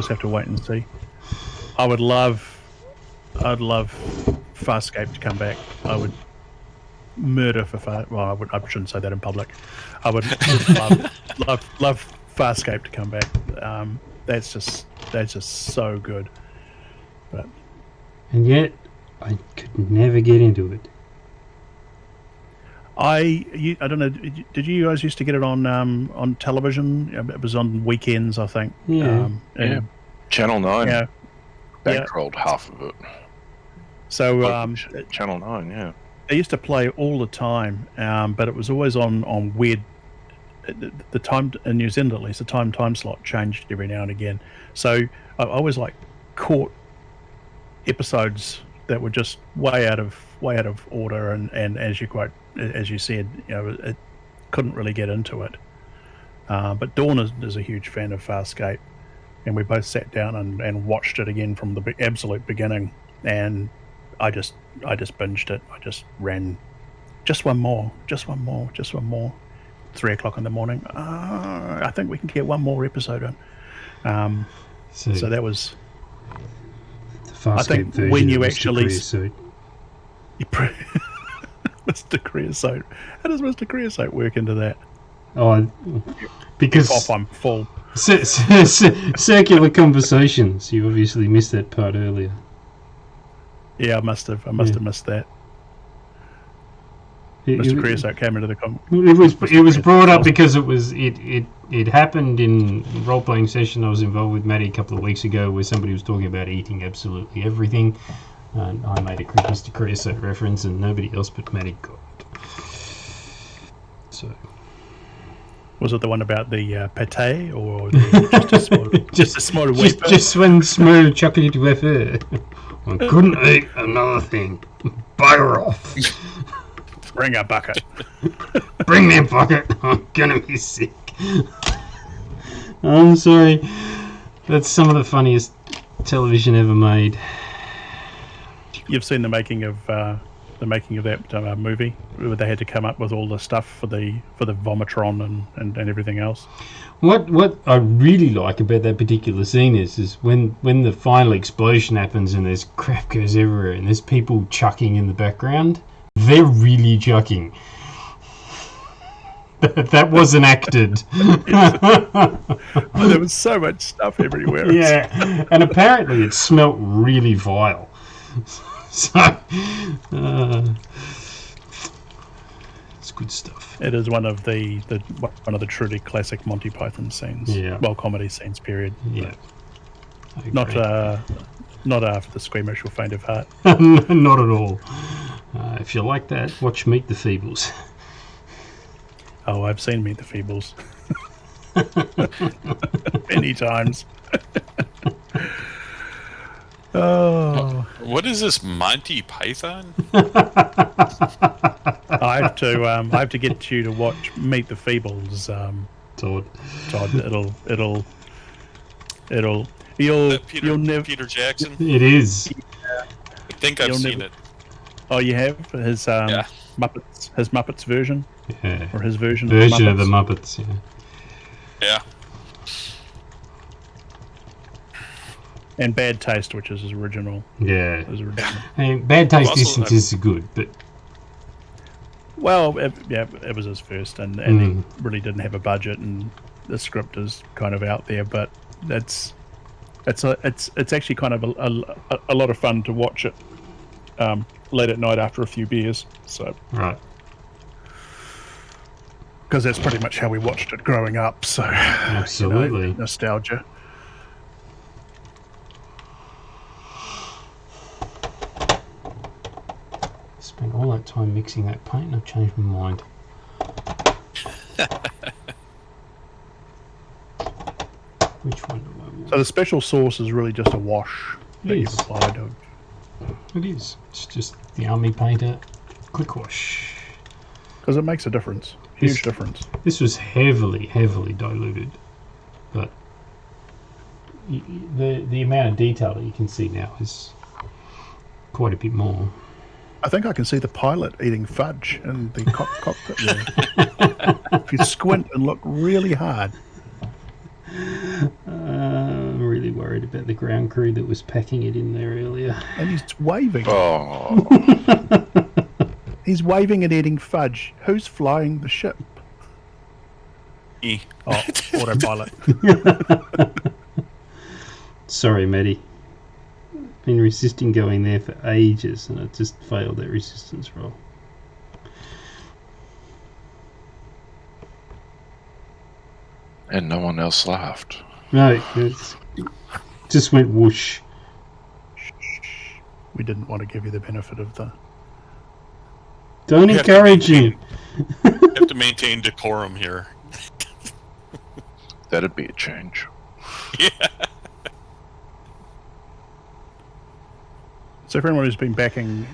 have to wait and see. I'd love Farscape to come back. I would murder for Well, I shouldn't say that in public. I would just love Farscape to come back. That's just so good. But and yet, I could never get into it. I don't know. Did you guys used to get it on television? It was on weekends, I think. Yeah. Yeah. Channel 9 Yeah. bankrolled half of it. So Channel 9, yeah. they used to play all the time, but it was always on weird. The time in New Zealand, at least, the time slot changed every now and again. So I always caught episodes that were just way out of order, and as you said, it couldn't really get into it. But Dawn is a huge fan of Farscape, and we both sat down and watched it again from the absolute beginning. And I just binged it. I just ran, just one more. 3 o'clock in the morning. I think we can get one more episode in. So that was. The Farscape I think version when you of Mr. actually Creosote. Mr. Creosote. How does Mr. Creosote work into that? Oh, because Off, I'm full. Circular conversations. You obviously missed that part earlier. Yeah, I must have missed that. Mr. Creosote came into the It was brought up because it happened in a role playing session I was involved with Matty a couple of weeks ago, where somebody was talking about eating absolutely everything, and I made a Mr. Creosote reference, and nobody else but Matty got it. So. Was it the one about the pate, or just a small wafer? Just one small chocolate wafer. I couldn't eat another thing. Bugger off. Bring a bucket. Bring me a bucket. I'm gonna be sick. I'm sorry. That's some of the funniest television ever made. You've seen the making of that movie, where they had to come up with all the stuff for the Vomitron and everything else. What I really like about that particular scene is when the final explosion happens and there's crap goes everywhere and there's people chucking in the background. They're really chucking. That wasn't acted. There was so much stuff everywhere. Yeah, and apparently it smelt really vile. So, it's good stuff. It is one of the truly classic Monty Python scenes. Yeah. Well, comedy scenes, period. Yeah. Not after the squeamish or faint of heart. Not at all. If you like that, watch Meet the Feebles. Oh, I've seen Meet the Feebles. Many times. Oh. What is this, Monty Python? I have to get you to watch Meet the Feebles, Todd. You'll never. Peter Jackson. It is. I think I've seen it. Oh, you have his Muppets version, Yeah. or his version of the Muppets. Yeah. Yeah. And Bad Taste, which is his original. Yeah. original. I mean, Bad Taste Also, Instances are good, but Well, it was his first, and he really didn't have a budget, and the script is kind of out there, but it's actually kind of a lot of fun to watch it late at night after a few beers. So right. Because that's pretty much how we watched it growing up. So Absolutely. Nostalgia. Spent all that time mixing that paint and I've changed my mind. Which one do I want? So the special sauce is really just a wash that you've Yes. applied. It is. It's just the Army Painter Quick Wash. Because it makes a difference. Huge This- difference. This was heavily diluted, but the amount of detail that you can see now is quite a bit more. I think I can see the pilot eating fudge in the cockpit there. If you squint and look really hard. I'm really worried about the ground crew that was packing it in there earlier. And he's waving. Oh, He's waving and eating fudge. Who's flying the ship? E. Oh, autopilot. Sorry, Matty. Been resisting going there for ages, and I just failed that resistance roll. And no one else laughed. No, it just went whoosh. We didn't want to give you the benefit of the... Don't You have to encourage him. You have to maintain decorum here. That'd be a change. Yeah. So for anyone who's been backing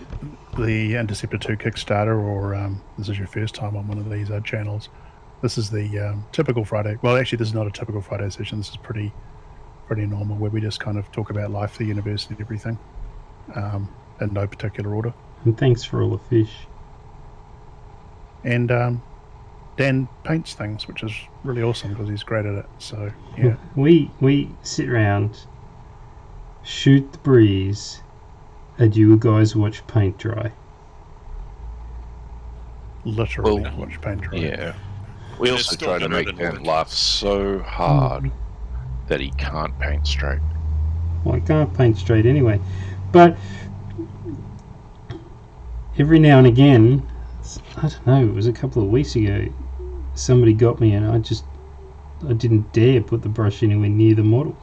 the Interceptor 2 Kickstarter, or this is your first time on one of these channels, this is the typical Friday. Well, actually, this is not a typical Friday session. This is pretty normal, where we just kind of talk about life, the university, and everything, in no particular order. And thanks for all the fish. And Dan paints things, which is really awesome because he's great at it. So yeah, We sit around, shoot the breeze, and you guys watch paint dry. literally Well, watch paint dry. Yeah. We And it's also still try to better make than Dan work. laugh so hard that he can't paint straight. Well, I can't paint straight anyway. But every now and again, I don't know, it was a couple of weeks ago, somebody got me and I didn't dare put the brush anywhere near the model.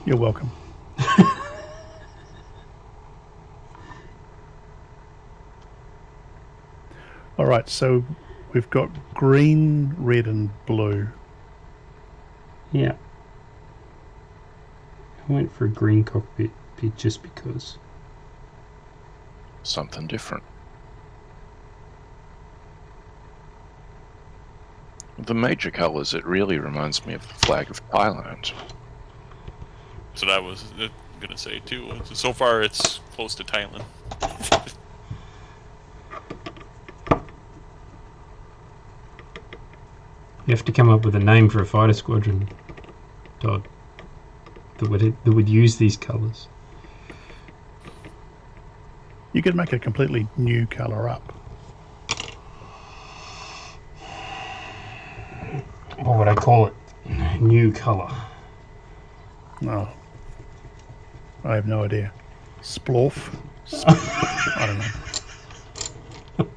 You're welcome. All right, so we've got green, red, and blue. Yeah. I went for a green cockpit just because. Something different. The major colours, it really reminds me of the flag of Thailand. That's what I was gonna say too. So far, it's close to Thailand. You have to come up with a name for a fighter squadron, Todd, that would use these colours. You could make a completely new color up. What would I call it? New colour. No, I have no idea. Splorf? I don't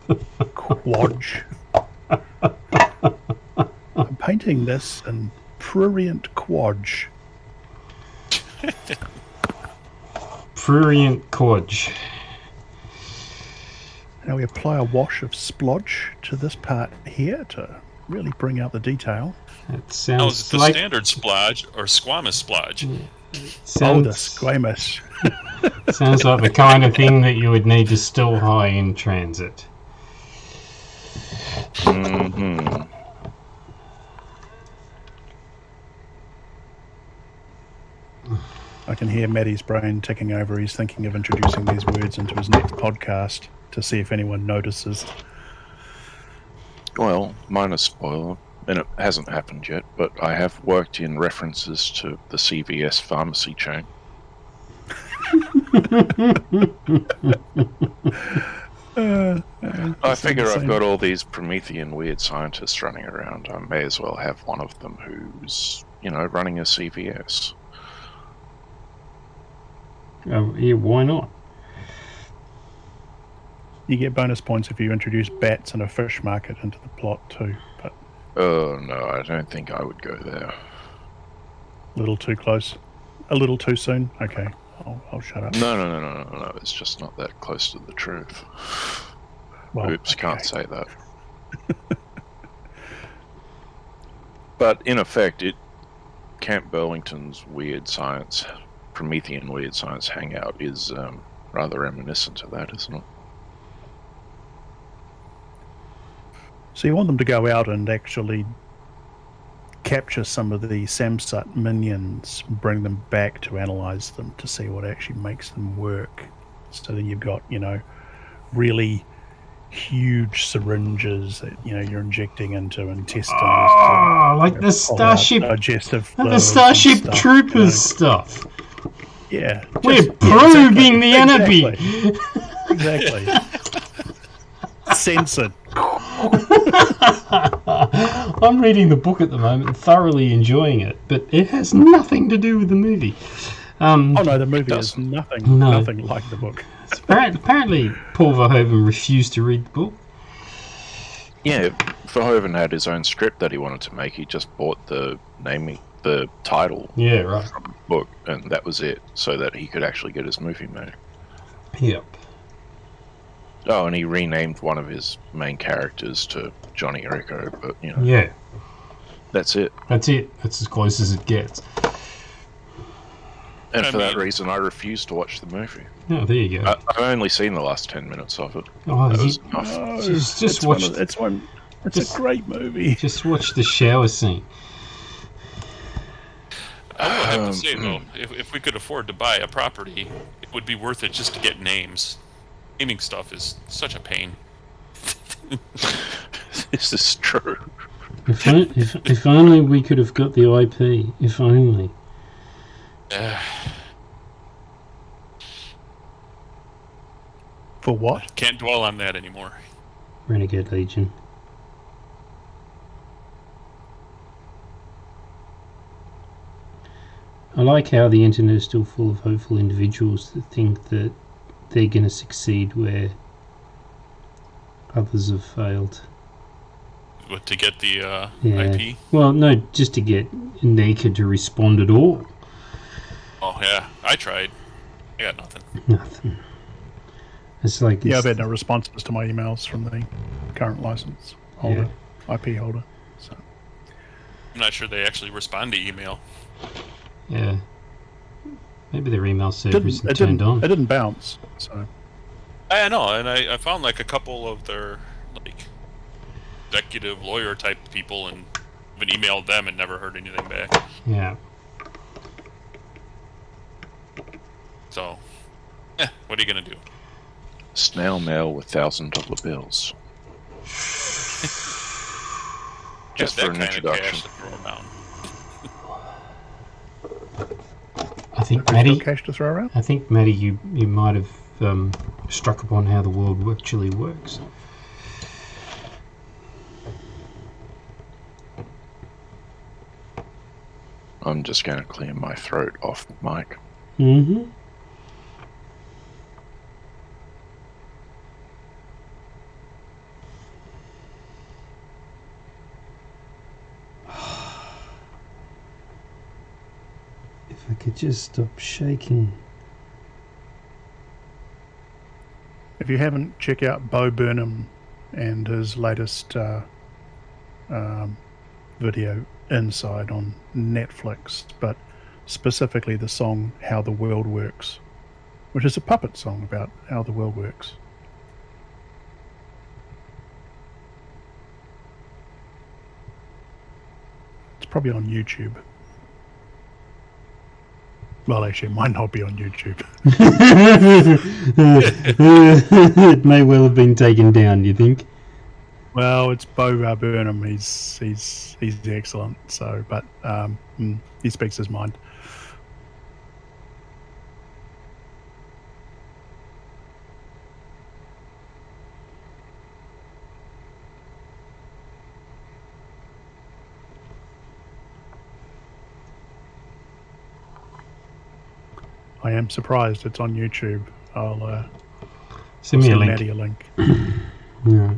know. Quadge. I'm painting this in prurient quadge. Prurient Quadge. Now we apply a wash of splodge to this part here to really bring out the detail. That Now, is sounds it the like standard splodge or squamous splodge? Oh, the sounds, squamous. sounds like the kind of thing that you would need to still high in transit. Mm-hmm. I can hear Matty's brain ticking over. He's thinking of introducing these words into his next podcast to see if anyone notices. Well, minor spoiler, and it hasn't happened yet, but I have worked in references to the CVS pharmacy chain. I figure I've got all these Promethean weird scientists running around. I may as well have one of them who's, running a CVS. Yeah, why not? You get bonus points if you introduce bats and a fish market into the plot too, but Oh, no, I don't think I would go there. a little too close. A little too soon? Okay, I'll shut up. No, it's just not that close to the truth. Well, Oops, okay. can't say that. But in effect, Camp Burlington's weird science, Promethean weird science hangout is rather reminiscent of that, isn't it? So you want them to go out and actually capture some of the Samsat minions, bring them back to analyze them to see what actually makes them work. So then you've got, really huge syringes that, you're injecting into and testing. Oh, like the Starship, digestive like the fluids Starship and stuff, Troopers stuff. Yeah. We're probing the enemy. Exactly. Censored. I'm reading the book at the moment and thoroughly enjoying it, but it has nothing to do with the movie. Oh no, the movie is doesn't. nothing No. nothing like the book. It's Apparently, Paul Verhoeven refused to read the book. Yeah, Verhoeven had his own script that he wanted to make. He just bought the title Yeah, right. from the book, and that was it, so that he could actually get his movie made. Yep. Oh, and he renamed one of his main characters to Johnny Rico, but, you know. Yeah. That's it. That's it. That's as close as it gets. And for that reason, I refused to watch the movie. Oh, there you go. I've only seen the last 10 minutes of it. Oh, That you, was enough. just watch. It's a great movie. Just watch the shower scene. I will have to say, though, if we could afford to buy a property, it would be worth it just to get names. Naming stuff is such a pain. This is true. If only we could have got the IP. If only. For what? Can't dwell on that anymore. Renegade Legion. I like how the internet is still full of hopeful individuals that think that they're going to succeed where others have failed. What, to get the Yeah. IP? Well, no, just to get Nika to respond at all. Oh, yeah. I tried. I got nothing. Nothing. It's like... Yeah, I've had no responses to my emails from the current license holder, IP holder. So I'm not sure they actually respond to email. Yeah. Maybe their email server isn't turned on. It didn't bounce, so... I know, and I found like a couple of their like executive lawyer type people and even emailed them and never heard anything back. Yeah. So, what are you gonna do? Snail mail with $1,000 bills. Just for an introduction. To throw around. I think, Have you Matty... got cash to throw around? I think, Matty, you might have struck upon how the world actually works. I'm just going to clear my throat off the mic. Mm-hmm. If I could just stop shaking. If you haven't, check out Bo Burnham and his latest video, Inside, on Netflix, but specifically the song How the World Works, which is a puppet song about how the world works. It's probably on YouTube. Well, actually, it might not be on YouTube. It may well have been taken down, do you think? Well, it's Bo Burnham. He's excellent. So, but he speaks his mind. I am surprised it's on YouTube. I'll Send me a link. Matty a link. Yeah.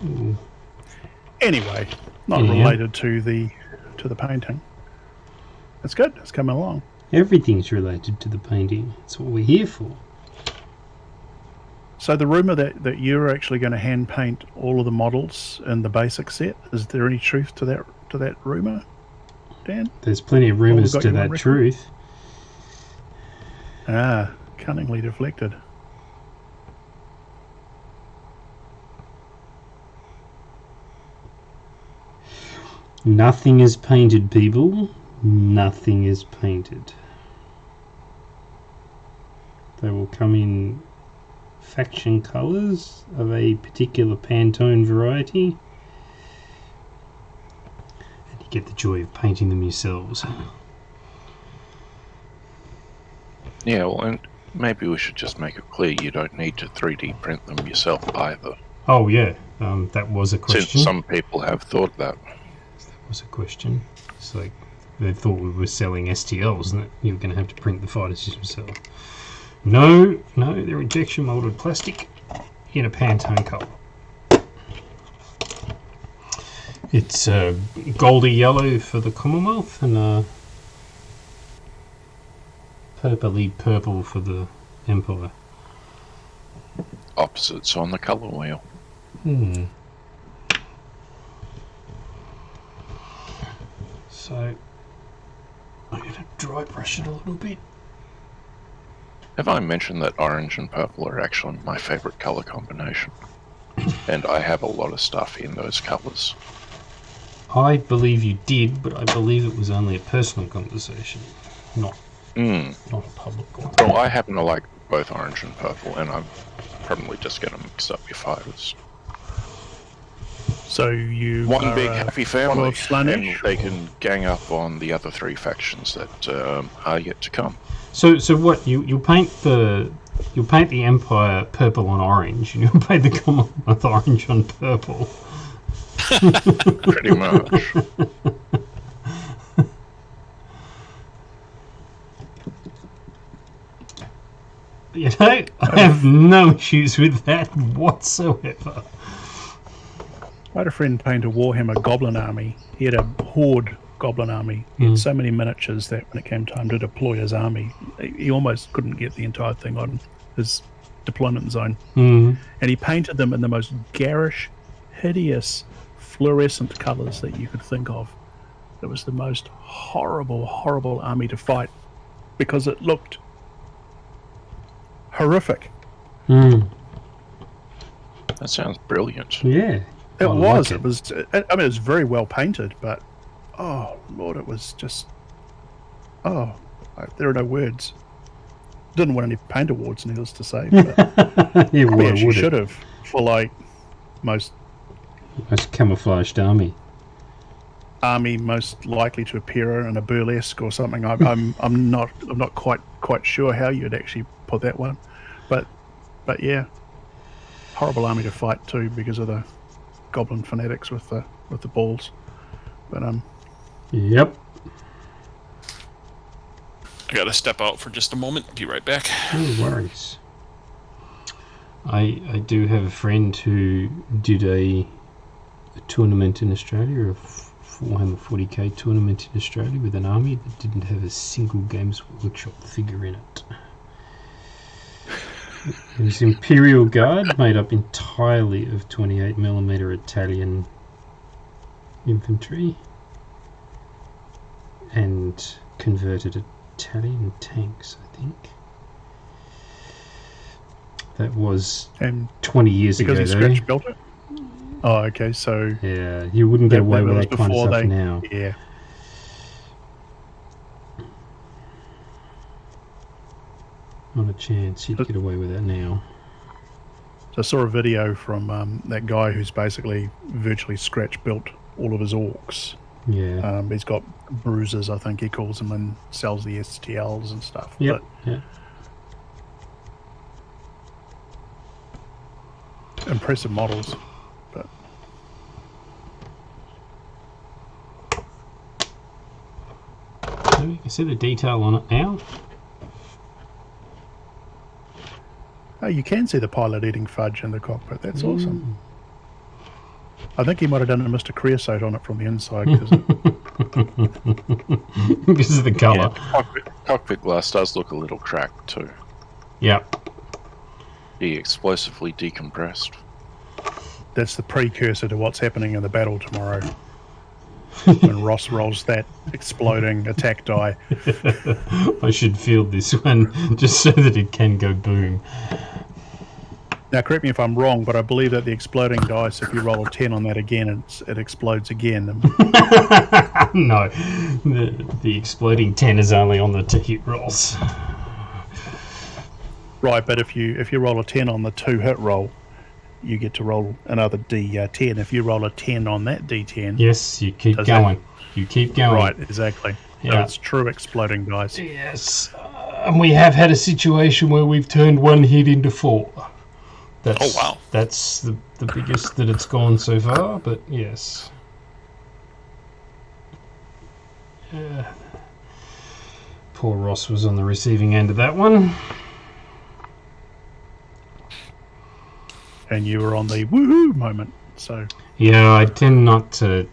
Ooh. Anyway, not Yeah. related to the painting. It's good. It's coming along. Everything's related to the painting. That's what we're here for. So the rumor that you're actually going to hand paint all of the models in the basic set, is there any truth to that rumor, Dan? There's plenty of rumours got to you on that record? truth. Ah, cunningly deflected. Nothing is painted, people. Nothing is painted. They will come in faction colours of a particular Pantone variety. get the joy of painting them yourselves. Yeah, well, and maybe we should just make it clear you don't need to 3D print them yourself either. Oh yeah, that was a question. Since some people have thought that. That was a question. It's like they thought we were selling STLs and that you were going to have to print the fighters yourself. No, they're injection molded plastic in a Pantone colour. It's goldy yellow for the Commonwealth and purpley purple for the Empire. Opposites on the colour wheel. So I'm going to dry brush it a little bit. Have I mentioned that orange and purple are actually my favourite colour combination? And I have a lot of stuff in those colours. I believe you did, but I believe it was only a personal conversation, not a public one. Well, I happen to like both orange and purple, and I'm probably just going to mix up your fighters. So you One are big happy family, of Slaanesh? and they can gang up on the other three factions that are yet to come. So what you paint the Empire purple and orange, and you'll paint the Commonwealth orange on purple. Pretty much. You know, I have no issues with that whatsoever. I had a friend paint a Warhammer Goblin army. He had a Horde Goblin army. He had so many miniatures that when it came time to deploy his army, he almost couldn't get the entire thing on his deployment zone. And he painted them in the most garish, hideous, fluorescent colours that you could think of. It was the most horrible, horrible army to fight because it looked horrific. That sounds brilliant. Yeah. It I was. like It was. I mean, it was very well painted, but oh Lord, it was just. There are no words. Didn't win any paint awards, needless to say. But Yeah, probably why actually would should it? have for like most Most camouflaged army. most likely to appear in a burlesque or something. I'm not quite sure how you'd actually put that one, but yeah, horrible army to fight too because of the goblin fanatics with the balls. But Yep. I gotta step out for just a moment. Be right back. No worries. I do have a friend who did a tournament in Australia, a 440k tournament in Australia with an army that didn't have a single Games Workshop figure in it. It was Imperial Guard made up entirely of 28mm Italian infantry and converted Italian tanks, I think. That was and 20 years because ago, he though. scratch built it. Oh, okay. So Yeah, you wouldn't get away with was that kind of before stuff they- now. yeah. Not a chance you'd get away with that now. So I saw a video from that guy who's basically virtually scratch built all of his orcs. Yeah. He's got bruises, I think he calls them, and sells the STLs and stuff. Yep. Yeah. But impressive models. But So you can see the detail on it now. oh, you can see the pilot eating fudge in the cockpit. That's awesome. I think he might have done a Mr. Creosote on it from the inside. Because of the colour. Cockpit glass does look a little cracked too. Yep. Be explosively decompressed. That's the precursor to what's happening in the battle tomorrow. When Ross rolls that exploding attack die. I should field this one just so that it can go boom. Now, correct me if I'm wrong, but I believe that the exploding dice, if you roll a 10 on that again, it explodes again. No, the exploding 10 is only on the hit rolls. Right, but if you roll a 10 on the 2 hit roll, you get to roll another D10. If you roll a 10 on that D10, Yes, you keep Does going. You keep going. right, exactly. So Yeah. it's true exploding dice. Yes. And we have had a situation where we've turned one hit into 4. That's, Oh, wow. That's the biggest that it's gone so far, but yes. Poor Ross was on the receiving end of that one. And you were on the woohoo moment. So Yeah, I tend not to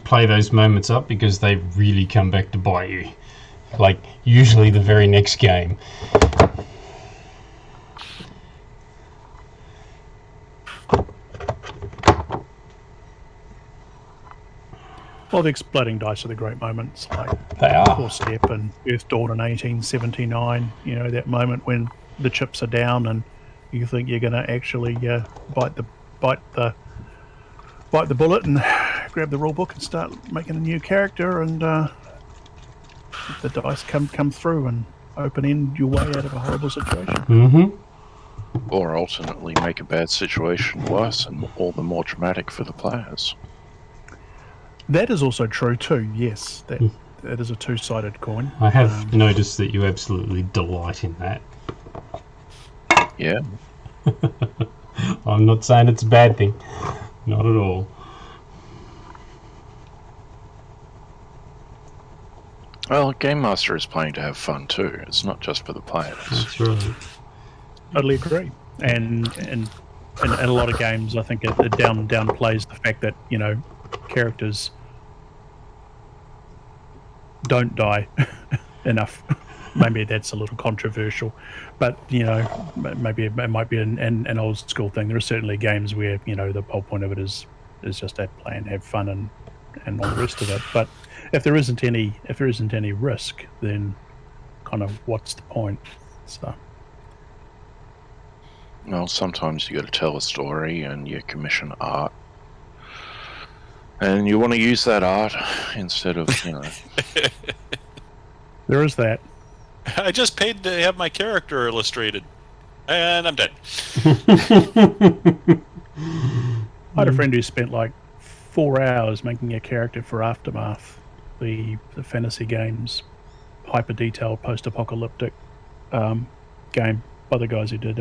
play those moments up because they really come back to bite you. Like usually the very next game. well, the exploding dice are the great moments, like They are. Four Step and Earth Dawn in 1879. You know, that moment when the chips are down and you think you're going to actually bite the bullet and grab the rule book and start making a new character, and the dice come through and open end your way out of a horrible situation. Mm-hmm. Or alternately make a bad situation worse and all the more dramatic for the players. That is also true too. Yes, that is a two-sided coin. I have noticed that you absolutely delight in that. Yeah. I'm not saying it's a bad thing. Not at all. Well, Game Master is playing to have fun too. It's not just for the players. That's right. Totally agree. And a lot of games, I think it downplays the fact that, you know, characters don't die enough. Maybe that's a little controversial, but you know, maybe it might be an old school thing. There are certainly games where, you know, the whole point of it is just to play and have fun and all the rest of it. But if there isn't any risk, then kind of what's the point? So. Well, sometimes you got to tell a story and you commission art. And you want to use that art instead of, you know... There is that. I just paid to have my character illustrated, and I'm dead. I had a friend who spent like 4 hours making a character for Aftermath, the fantasy games, hyper detailed post-apocalyptic game by the guys who did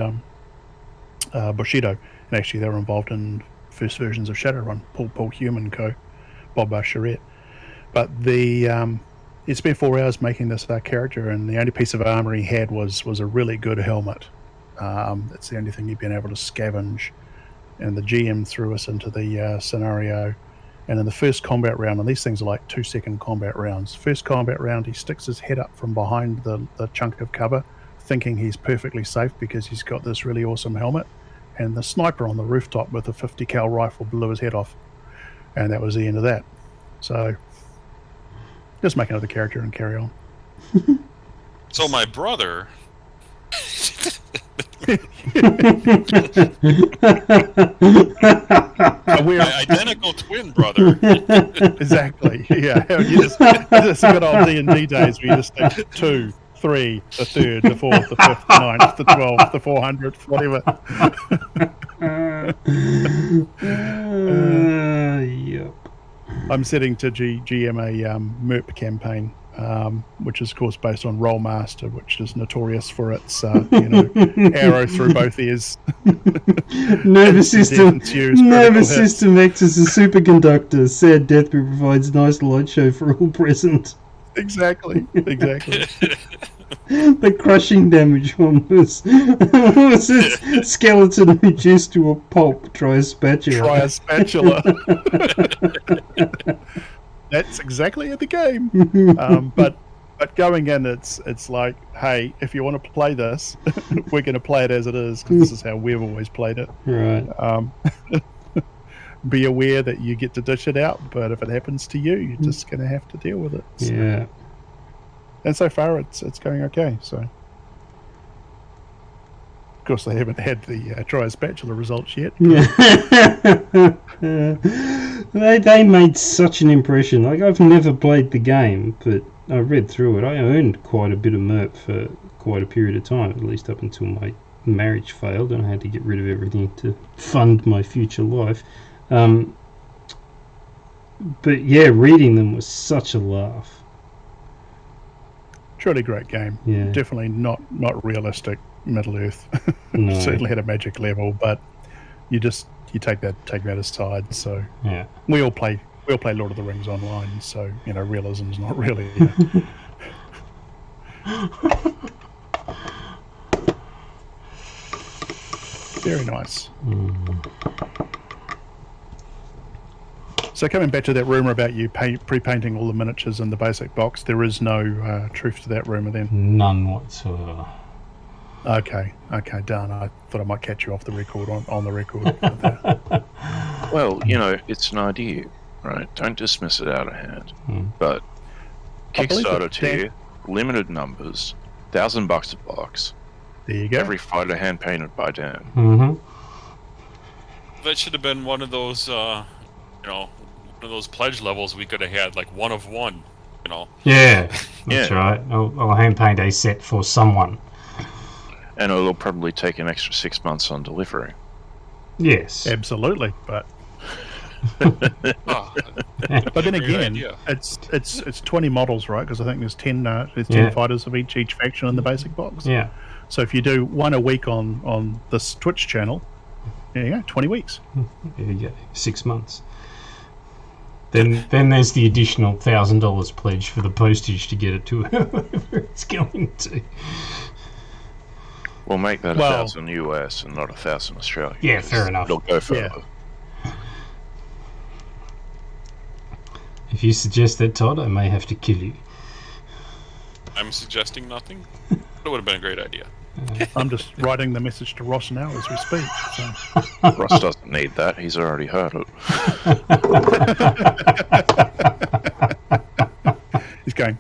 Bushido, and actually they were involved in first versions of Shadowrun. Paul Hume and co, Bob Charette. But he spent 4 hours making this character, and the only piece of armor he had was a really good helmet. That's the only thing he'd been able to scavenge. And the GM threw us into the scenario. And in the first combat round, and these things are like 2-second combat rounds. First combat round, he sticks his head up from behind the chunk of cover, thinking he's perfectly safe because he's got this really awesome helmet. And the sniper on the rooftop with a 50 cal rifle blew his head off. And that was the end of that. So just make another character and carry on. So my brother... my identical twin brother. Exactly. Yeah. It's a good old D&D days where you just think 2, 3, the 3rd, the 4th, the 5th, the 9th, the 12th, the 400th, whatever. Yep. I'm setting to GM a MERP campaign, which is of course based on Rollmaster, which is notorious for its arrow through both ears. Nervous system acts as a superconductor. Sad death provides nice light show for all present. Exactly. The crushing damage was its skeleton reduced to a pulp. Try a spatula. That's exactly in the game. But going in, it's like, hey, if you want to play this, we're going to play it as it is because this is how we've always played it. Right. Be aware that you get to dish it out, but if it happens to you, you're just going to have to deal with it. So. Yeah. And so far, it's going okay. So, of course, they haven't had the try a spatula results yet. They made such an impression. Like, I've never played the game, but I read through it. I owned quite a bit of MERP for quite a period of time, at least up until my marriage failed and I had to get rid of everything to fund my future life. But yeah, reading them was such a laugh. Truly great game. Yeah. Definitely not realistic Middle Earth. No. Certainly had a magic level, but you take that aside. So Yeah. we all play Lord of the Rings online, so realism's not really. Very nice. So coming back to that rumor about you pre-painting all the miniatures in the basic box, there is no truth to that rumor then? None whatsoever. Okay, done. I thought I might catch you off the record on the record. With that. Well, it's an idea, right? Don't dismiss it out of hand. But I believe Kickstarter that tier, limited numbers, $1,000 a box. There you go. Every fighter hand painted by Dan. Mm-hmm. That should have been one of those, one of those pledge levels we could have had, like 1 of 1. Yeah, that's Yeah. right. I'll hand paint a set for someone. And it'll probably take an extra 6 months on delivery. Yes. Absolutely, but Oh, but then great again, idea. it's 20 models, right? Because I think there's 10 Yeah. fighters of each faction in the basic box. Yeah. So if you do one a week on this Twitch channel, there you go, 20 weeks. There you go. 6 months. Then there's the additional $1,000 pledge for the postage to get it to whoever it's going to. We'll make that Well- 1,000 US and not 1,000 Australian. Yeah, fair enough. It'll go further. If you suggest that, Todd, I may have to kill you. I'm suggesting nothing. That would have been a great idea. I'm just writing the message to Ross now as we speak. So. Ross doesn't need that. He's already heard it. He's going,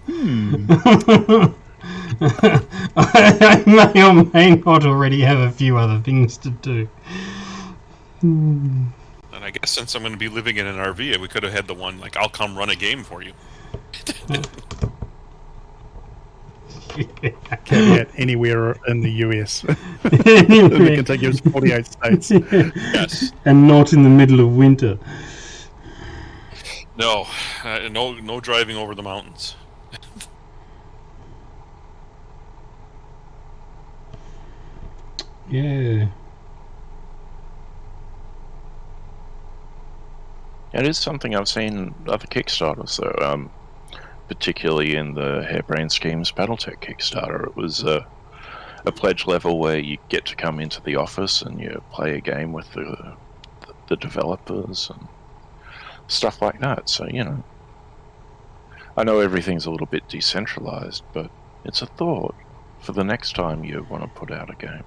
I may or may not already have a few other things to do. And I guess since I'm going to be living in an RV, we could have had the one, like, I'll come run a game for you. caveat anywhere in the US. The contiguous 48 states. Yes. And not in the middle of winter. No, no driving over the mountains. Yeah. It is something I've seen in other Kickstarters, though. Particularly in the Harebrained Schemes Battletech Kickstarter. It was a pledge level where you get to come into the office and you play a game with the developers and stuff like that. So, I know everything's a little bit decentralized, but it's a thought for the next time you want to put out a game.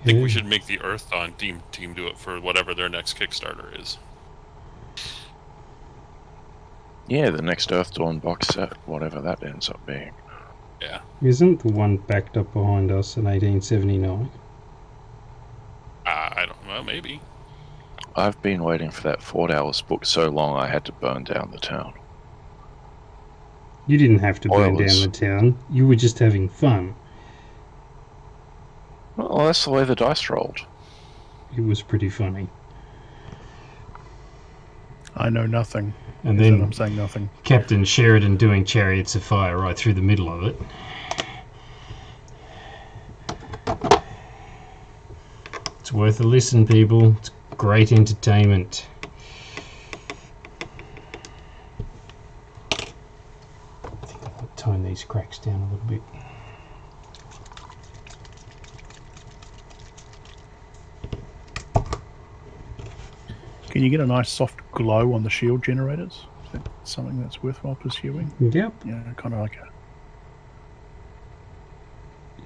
I think we should make the Earthdawn team do it for whatever their next Kickstarter is. Yeah, the next Earthdawn box set, whatever that ends up being. Yeah. Isn't the one backed up behind us in 1879? I don't know, maybe. I've been waiting for that Fort Alice book so long I had to burn down the town. You didn't have to burn Oilers. down the town. You were just having fun. Well, that's the way the dice rolled. It was pretty funny. I know nothing. And Is that then I'm saying nothing. Captain Sheridan doing Chariots of Fire right through the middle of it. It's worth a listen, people. It's great entertainment. I think I'll tone these cracks down a little bit. Can you get a nice soft glow on the shield generators? Is that something that's worthwhile pursuing? Yep. Yeah, kind of like a...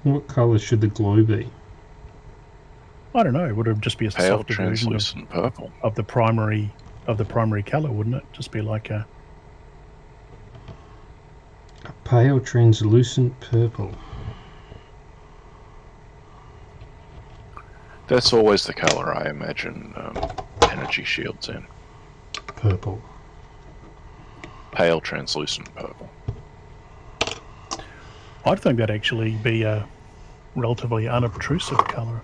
What colour should the glow be? I don't know. Would it just be a Pale, softer version translucent purple. of the primary color, wouldn't it? Just be like a... A pale, translucent purple. That's always the colour I imagine energy shields in. Purple. Pale, translucent purple. I'd think that'd actually be a relatively unobtrusive colour.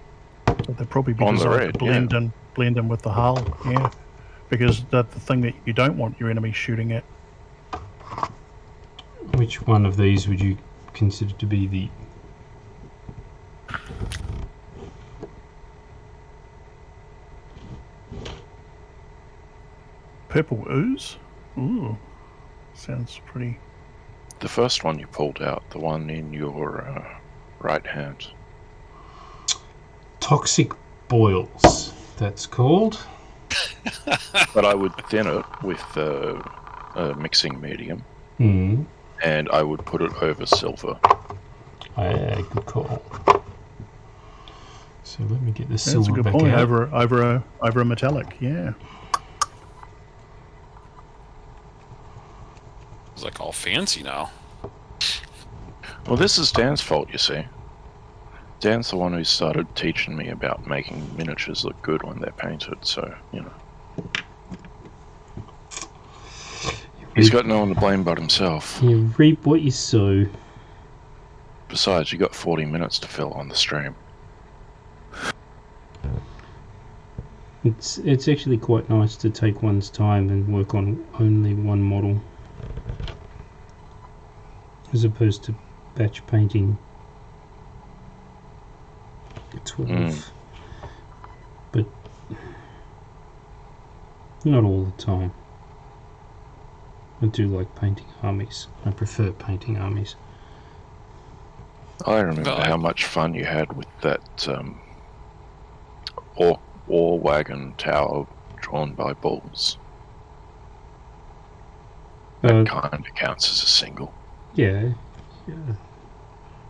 So they'll probably be On the designed red, to blend in with the hull, yeah. Because that's the thing that you don't want your enemy shooting at. Which one of these would you consider to be the... Purple ooze? Ooh. Sounds pretty... The first one you pulled out, the one in your right hand. Toxic boils, that's called. But I would thin it with a mixing medium, Hmm. and I would put it over silver. Yeah, good call. So let me get the That's a silver good back point. out. Over a metallic, yeah. It's like all fancy now. Well, this is Dan's fault, you see. Dan's the one who started teaching me about making miniatures look good when they're painted, so, you know. He's got no one to blame but himself. You reap what you sow. Besides, you got 40 minutes to fill on the stream. It's actually quite nice to take one's time and work on only one model, as opposed to batch painting 12. But not all the time. I do like painting armies. I prefer painting armies. I remember how much fun you had with that ore wagon tower drawn by bulls. That kind of counts as a single. Yeah.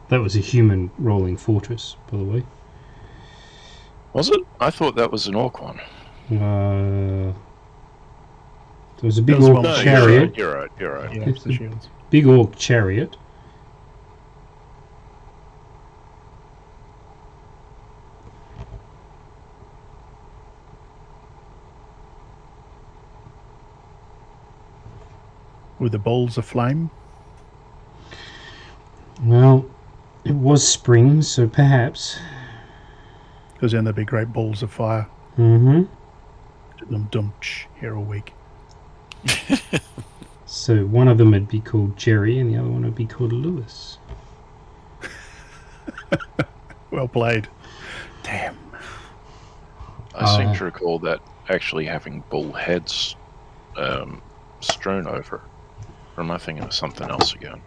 That was a human rolling fortress, by the way. Was it? I thought that was an orc one. There was a big That was orc one- No, chariot. You're right. Yeah, It's the shields. Big orc chariot. With the balls of flame. Well, it was spring, so perhaps. Because then there'd be great balls of fire. Mm-hmm. Here a week. So one of them would be called Jerry and the other one would be called Lewis. Well played. Damn. I seem to recall that actually having bull heads strewn over it. Or am I thinking of something else again?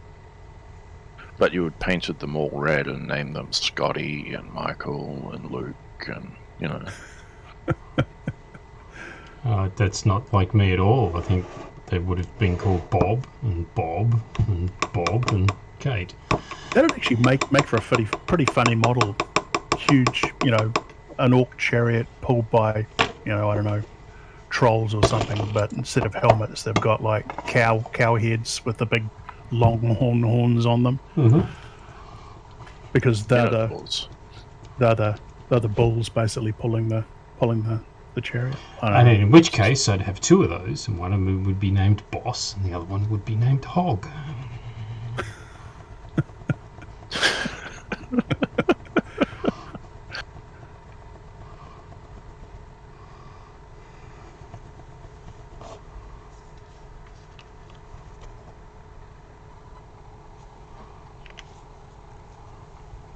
But you had painted them all red and named them Scotty and Michael and Luke and, you know. That's not like me at all. I think they would have been called Bob and Bob and Bob and Kate. That'd actually make for a pretty funny model. Huge, an orc chariot pulled by, I don't know, trolls or something. But instead of helmets, they've got like cow heads with the big long horns on them. Mm-hmm. Because they're the Bulls. they're the bulls basically pulling the chariot. And in which case, I'd have two of those, and one of them would be named Boss, and the other one would be named Hog.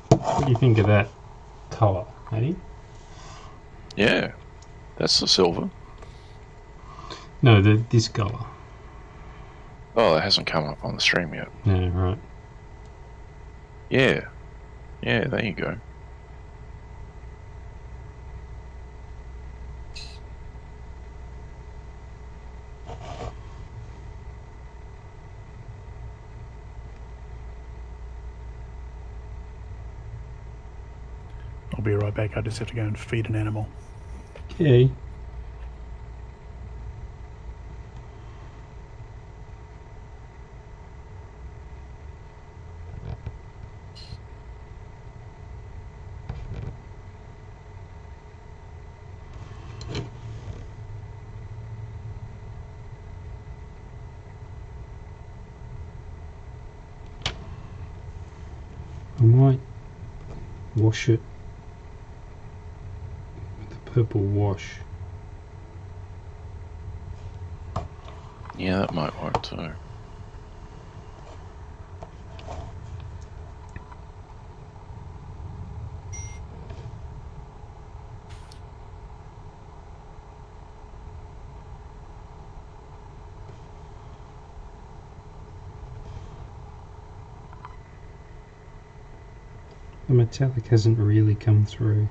What do you think of that colour, Matty? Yeah, that's the silver. No, this colour. Oh, it hasn't come up on the stream yet. Yeah, right. Yeah, there you go. I'll be right back. I just have to go and feed an animal. Okay. I wash it with the purple wash. Yeah, that might work too. The metallic hasn't really come through.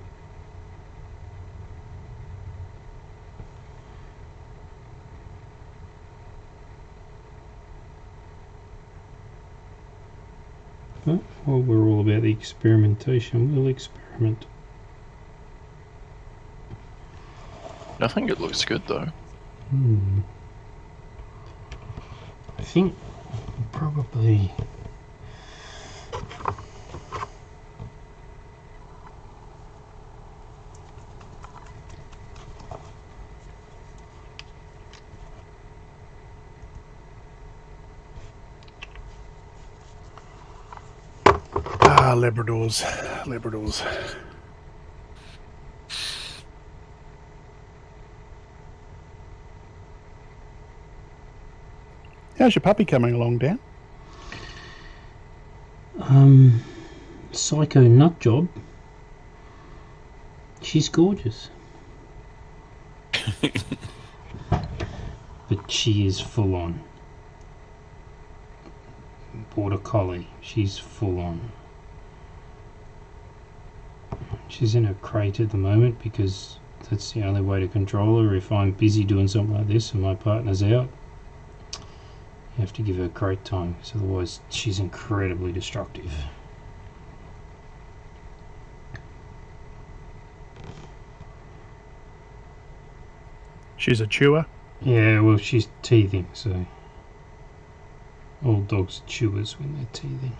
But, well, we're all about the experimentation. We'll experiment. I think it looks good though. I think probably Labradors. How's your puppy coming along, Dan? Psycho nut job. She's gorgeous. But she is full on. Border collie. She's full on. She's in a crate at the moment because that's the only way to control her. If I'm busy doing something like this and my partner's out, you have to give her crate time, because otherwise she's incredibly destructive. She's a chewer. Yeah, well, she's teething, so all dogs are chewers when they're teething.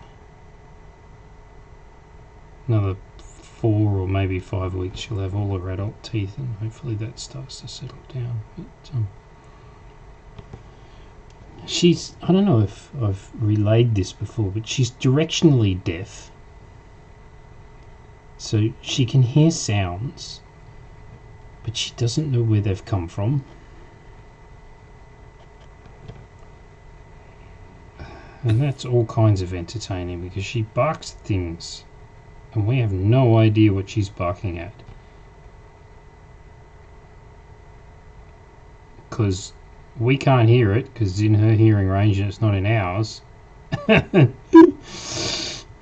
Another 4 or maybe 5 weeks she'll have all her adult teeth, and hopefully that starts to settle down. But she's, I don't know if I've relayed this before, but she's directionally deaf. So she can hear sounds, but she doesn't know where they've come from. And that's all kinds of entertaining, because she barks at things and we have no idea what she's barking at. Because we can't hear it, because it's in her hearing range and it's not in ours.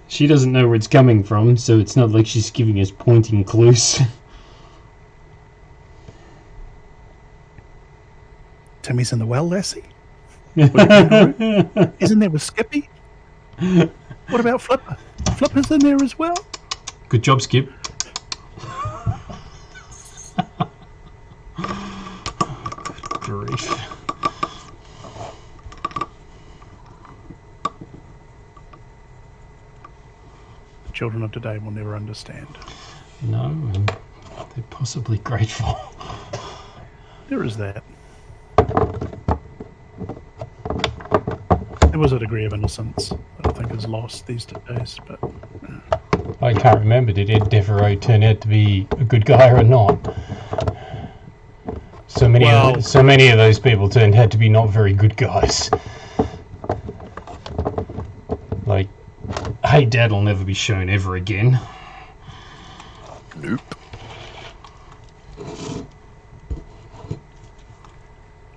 She doesn't know where it's coming from, so it's not like she's giving us pointing clues. Timmy's in the well, Lassie. Isn't there with Skippy? What about Flipper? Flipper's in there as well. Good job, Skip. Good grief. The children of today will never understand. No, and they're possibly grateful. There is that. There was a degree of innocence that I think is lost these days, but I can't remember, did Ed Devereaux turn out to be a good guy or not? So many of those people turned out to be not very good guys. Like, Hey Dad will never be shown ever again. Nope.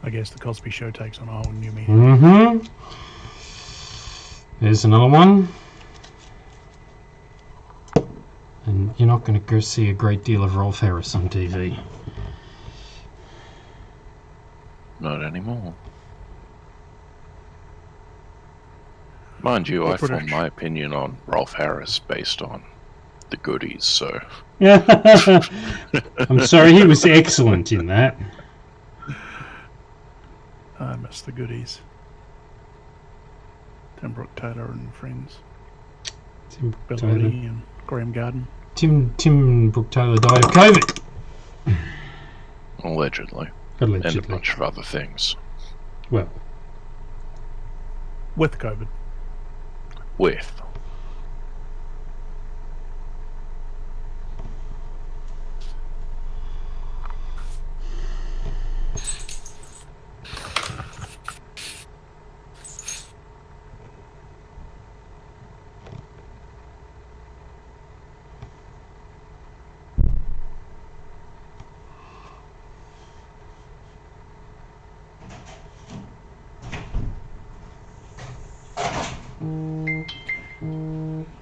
I guess the Cosby Show takes on a whole new meaning. Mm-hmm. There's another one. And you're not going to go see a great deal of Rolf Harris on TV. Not anymore. Mind you, I formed my opinion on Rolf Harris based on the goodies, so... I'm sorry, he was excellent in that. I miss the goodies. Tim Brooke Taylor and friends. Tim Bill Taylor. Lee and Graham Garden. Tim Brooke Taylor died of COVID. Allegedly. And a bunch of other things. Well. With COVID. With.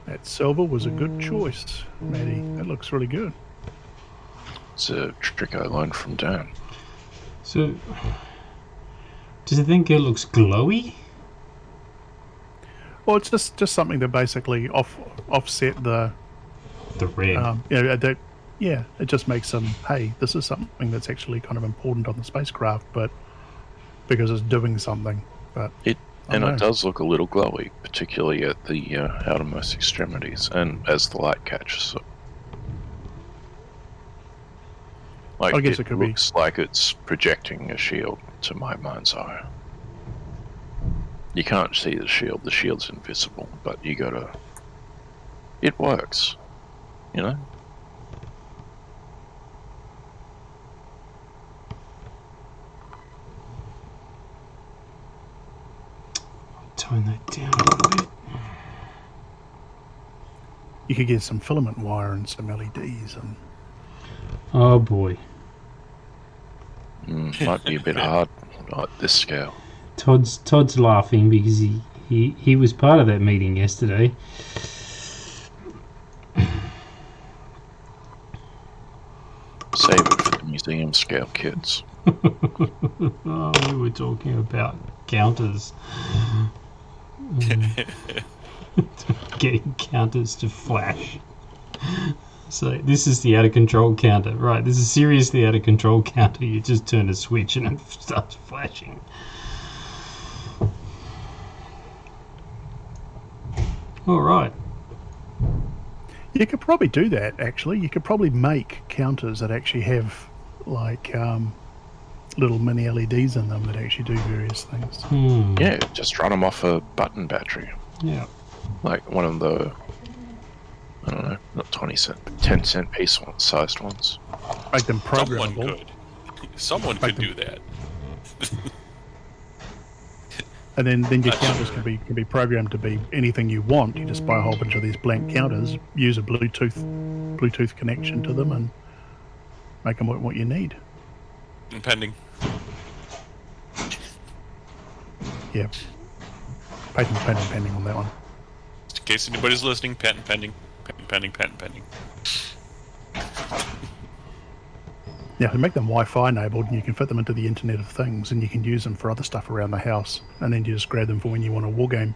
That silver was a good choice, Matty. That looks really good. It's a trick I learned from Dan. So, does it think it looks glowy? Well, it's just something to basically offset the red. It just makes them, hey, this is something that's actually kind of important on the spacecraft, but because it's doing something. But It does look a little glowy, particularly at the outermost extremities, and as the light catches it. Like, I guess it could looks like it's projecting a shield to my mind's eye. You can't see the shield. The shield's invisible, but you gotta... It works, you know? Tone that down a little bit. You could get some filament wire and some LEDs and... Oh boy. Might be a bit hard at this scale. Todd's laughing because he was part of that meeting yesterday. Save it for the museum scale kids. Oh, we were talking about counters. Getting counters to flash. So this is the out of control counter, right? This is seriously out of control counter. You just turn a switch and it starts flashing. All right. You could probably do that, actually. You could probably make counters that actually have, like, little mini LEDs in them that actually do various things. Yeah, just run them off a button battery. Yeah. Like one of the, I don't know, not 20 cent, but 10 cent piece sized ones. Make them programmable. Someone could do that. And then your counters can be programmed to be anything you want. You just buy a whole bunch of these blank counters, use a Bluetooth connection to them, and make them what you need. And pending. Yeah. Pending on that one. Just in case anybody's listening, patent pending. Patent pending. Yeah, and make them Wi-Fi enabled, and you can fit them into the Internet of Things, and you can use them for other stuff around the house, and then you just grab them for when you want a war game.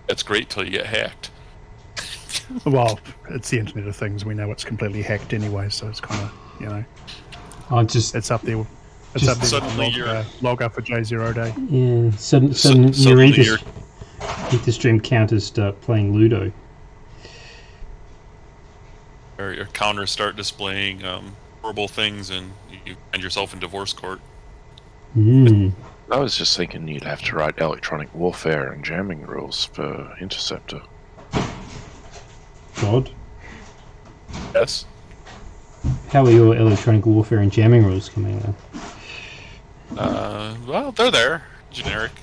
That's great till you get hacked. Well, it's the Internet of Things. We know it's completely hacked anyway, so it's kind of, you know, it's up there. It's up there. Suddenly log up for J0 Day. Yeah. Suddenly your stream counters start playing Ludo. Or your counters start displaying horrible things, and you find yourself in divorce court. I was just thinking you'd have to write electronic warfare and jamming rules for Interceptor. God. Yes. How are your electronic warfare and jamming rules coming out? Well, they're there. Generic.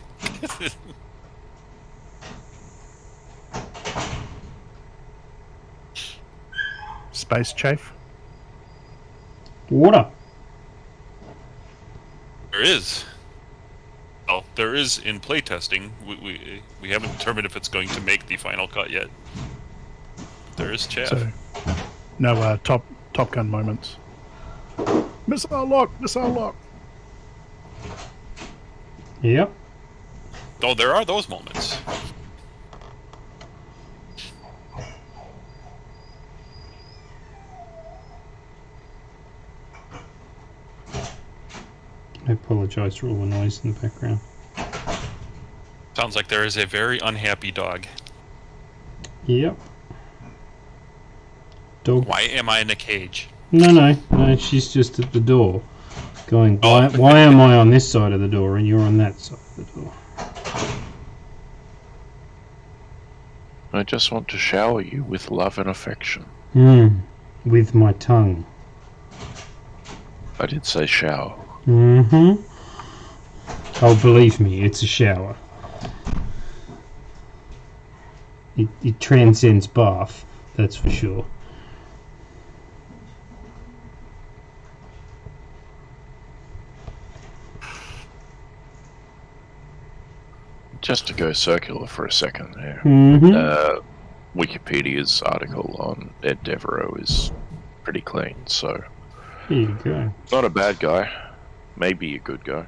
Space chafe. Water. There is. Well, there is in playtesting. We haven't determined if it's going to make the final cut yet. There is chaff. So, no Top Gun moments. Missile lock. Yep. Oh, there are those moments. I apologise for all the noise in the background. Sounds like there is a very unhappy dog. Yep. Dog. Why am I in a cage? No, she's just at the door. Going, why am I on this side of the door and you're on that side of the door? I just want to shower you with love and affection. With my tongue. I did say shower. Oh, believe me, it's a shower. It transcends bath, that's for sure. Just to go circular for a second there. Wikipedia's article on Ed Devereaux is pretty clean, so... There you go. Not a bad guy. Maybe a good guy.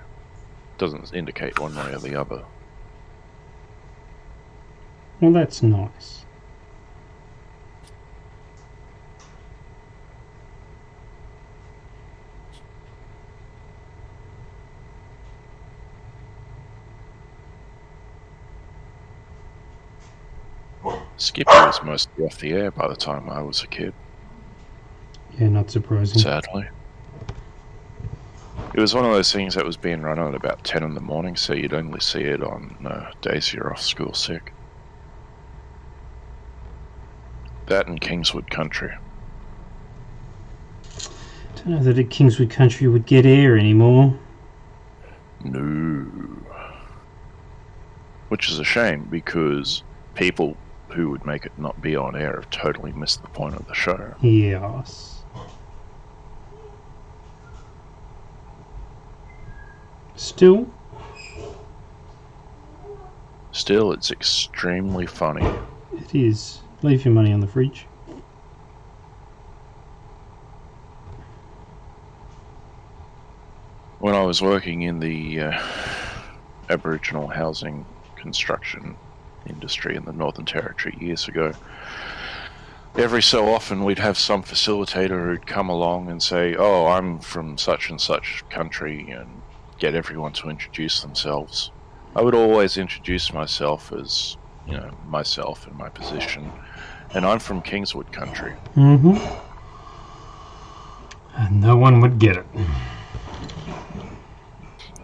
Doesn't indicate one way or the other. Well, that's nice. Skippy was mostly off the air by the time I was a kid, Yeah, not surprising. sadly. It was one of those things that was being run at about 10 in the morning, so you'd only see it on days you're off school sick. That and Kingswood Country. Don't know that a Kingswood Country would get air anymore. No. Which is a shame, because people who would make it not be on air have totally missed the point of the show. Yes. Still, It's extremely funny. it is. Leave your money on the fridge. When I was working in the Aboriginal housing construction industry in the Northern Territory years ago, every so often we'd have some facilitator who'd come along and say, "Oh, I'm from such and such country," and get everyone to introduce themselves. I would always introduce myself as, myself and my position, and I'm from Kingswood Country. And no one would get it.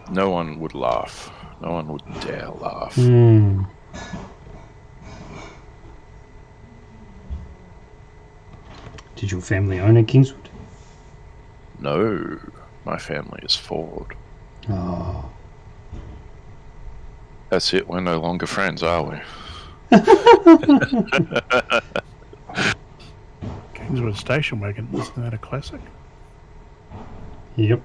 No one would laugh. No one would dare laugh. Did your family own a Kingswood? No, my family is Ford. Oh. That's it, we're no longer friends, are we? Kingswood Station Wagon, isn't that a classic? Yep.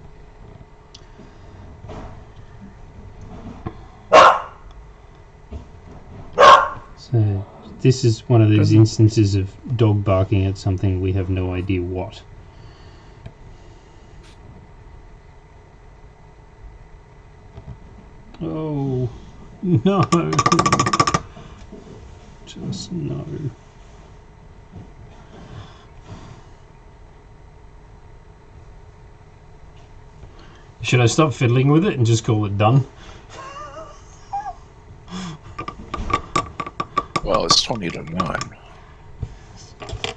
So, this is one of those instances of dog barking at something we have no idea what. Oh, no. Just no. Should I stop fiddling with it and just call it done? Well, it's 20 to 9.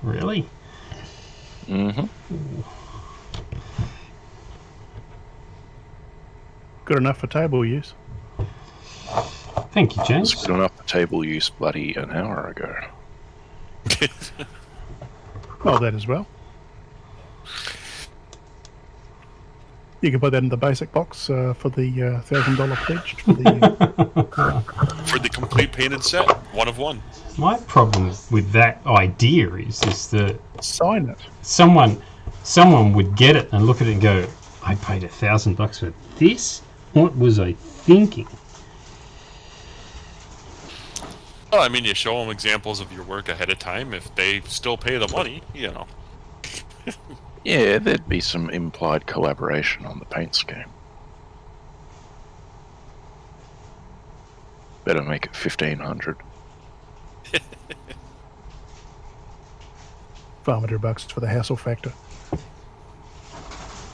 Really? Mm-hmm. Good enough for table use. Thank you, It's James. good enough for table use bloody an hour ago. Well, that as well. You can put that in the basic box for the $1,000 pledge. For the complete painted set, one of one. My problem with that idea is that Sign it. someone would get it and look at it and go, I paid $1,000 for this? What was I thinking? Well, I mean, you show them examples of your work ahead of time. If they still pay the money, Yeah, there'd be some implied collaboration on the paint scheme. Better make it 1,500. $500 for the hassle factor.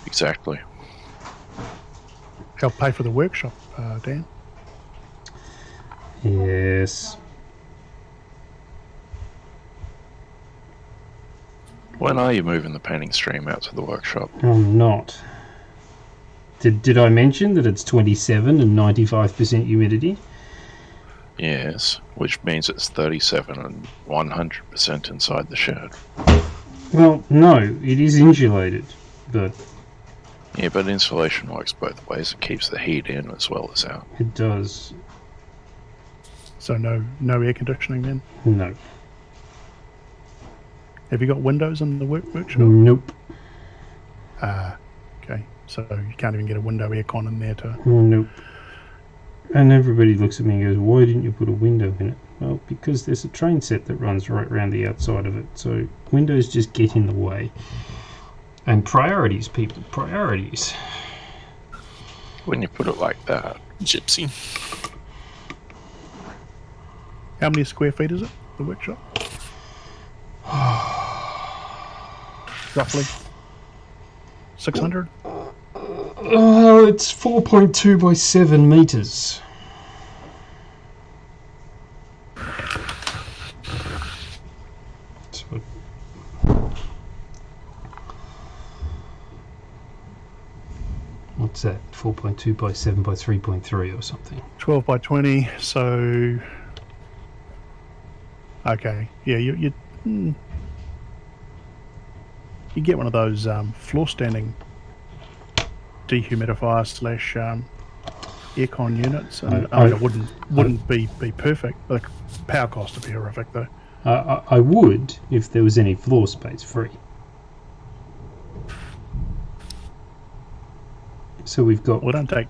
Exactly. Help pay for the workshop, Dan. Yes. When are you moving the painting stream out to the workshop? I'm not. Did I mention that it's 27 and 95% humidity? Yes, which means it's 37 and 100% inside the shed. Well, no, it is insulated, but Yeah, but insulation works both ways. It keeps the heat in as well as out. it does. So no air conditioning then? No. Have you got windows in the workshop? Nope. Okay. So you can't even get a window aircon in there to... Nope. And everybody looks at me and goes, why didn't you put a window in it? Well, because there's a train set that runs right around the outside of it, so windows just get in the way. And priorities, people, priorities. When you put it like that. Gypsy. How many square feet is it, the workshop? Roughly 600? It's 4.2 by 7 meters. So what's that? 4.2 by 7 by 3.3 or something. 12 by 20, so... Okay, yeah, you get one of those floor standing dehumidifier slash aircon units, and I mean, it wouldn't be perfect. The power cost would be horrific, though. I would if there was any floor space free. So we've got Well, don't take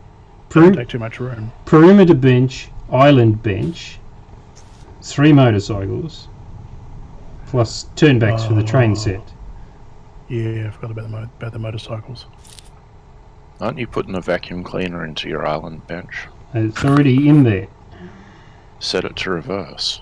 too much room. perimeter bench, island bench, 3 motorcycles, plus turnbacks for the train set. Yeah, I forgot about the motorcycles. Aren't you putting a vacuum cleaner into your island bench? It's already in there. Set it to reverse.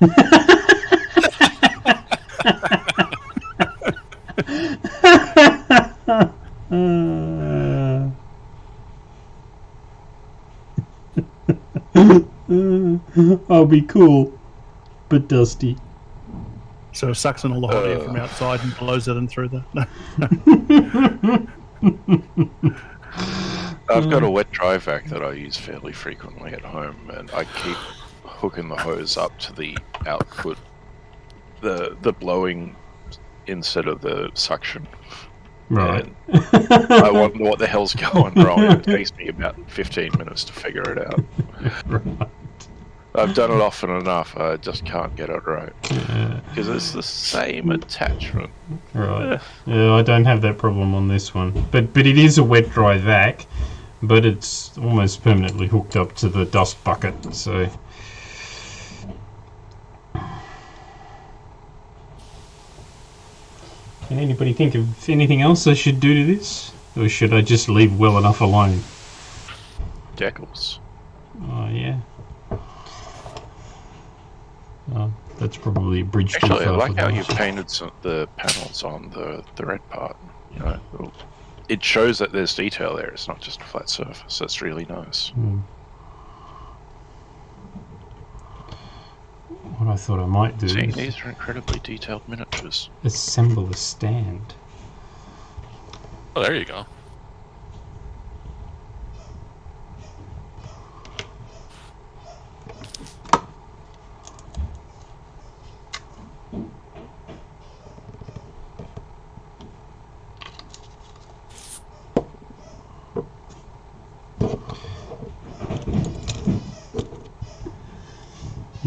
I'll be cool, but dusty. So it sucks in all the hot air from outside and blows it in through the... I've got a wet dry vac that I use fairly frequently at home, and I keep hooking the hose up to the output, the blowing instead of the suction. Right. And I wonder what the hell's going wrong. It takes me about 15 minutes to figure it out. Right. I've done it often enough, I just can't get it right. Because it's the same attachment. Right. Yeah, I don't have that problem on this one. But it is a wet dry vac, but it's almost permanently hooked up to the dust bucket, so... Can anybody think of anything else I should do to this? Or should I just leave well enough alone? Decals. Oh, yeah. Oh, that's probably a bridge too Actually, I far like for how that. you painted the panels on the red part. You know, it shows that there's detail there. It's not just a flat surface. That's really nice. What I thought I might do See, is these are incredibly detailed miniatures. assemble a stand. Oh, there you go.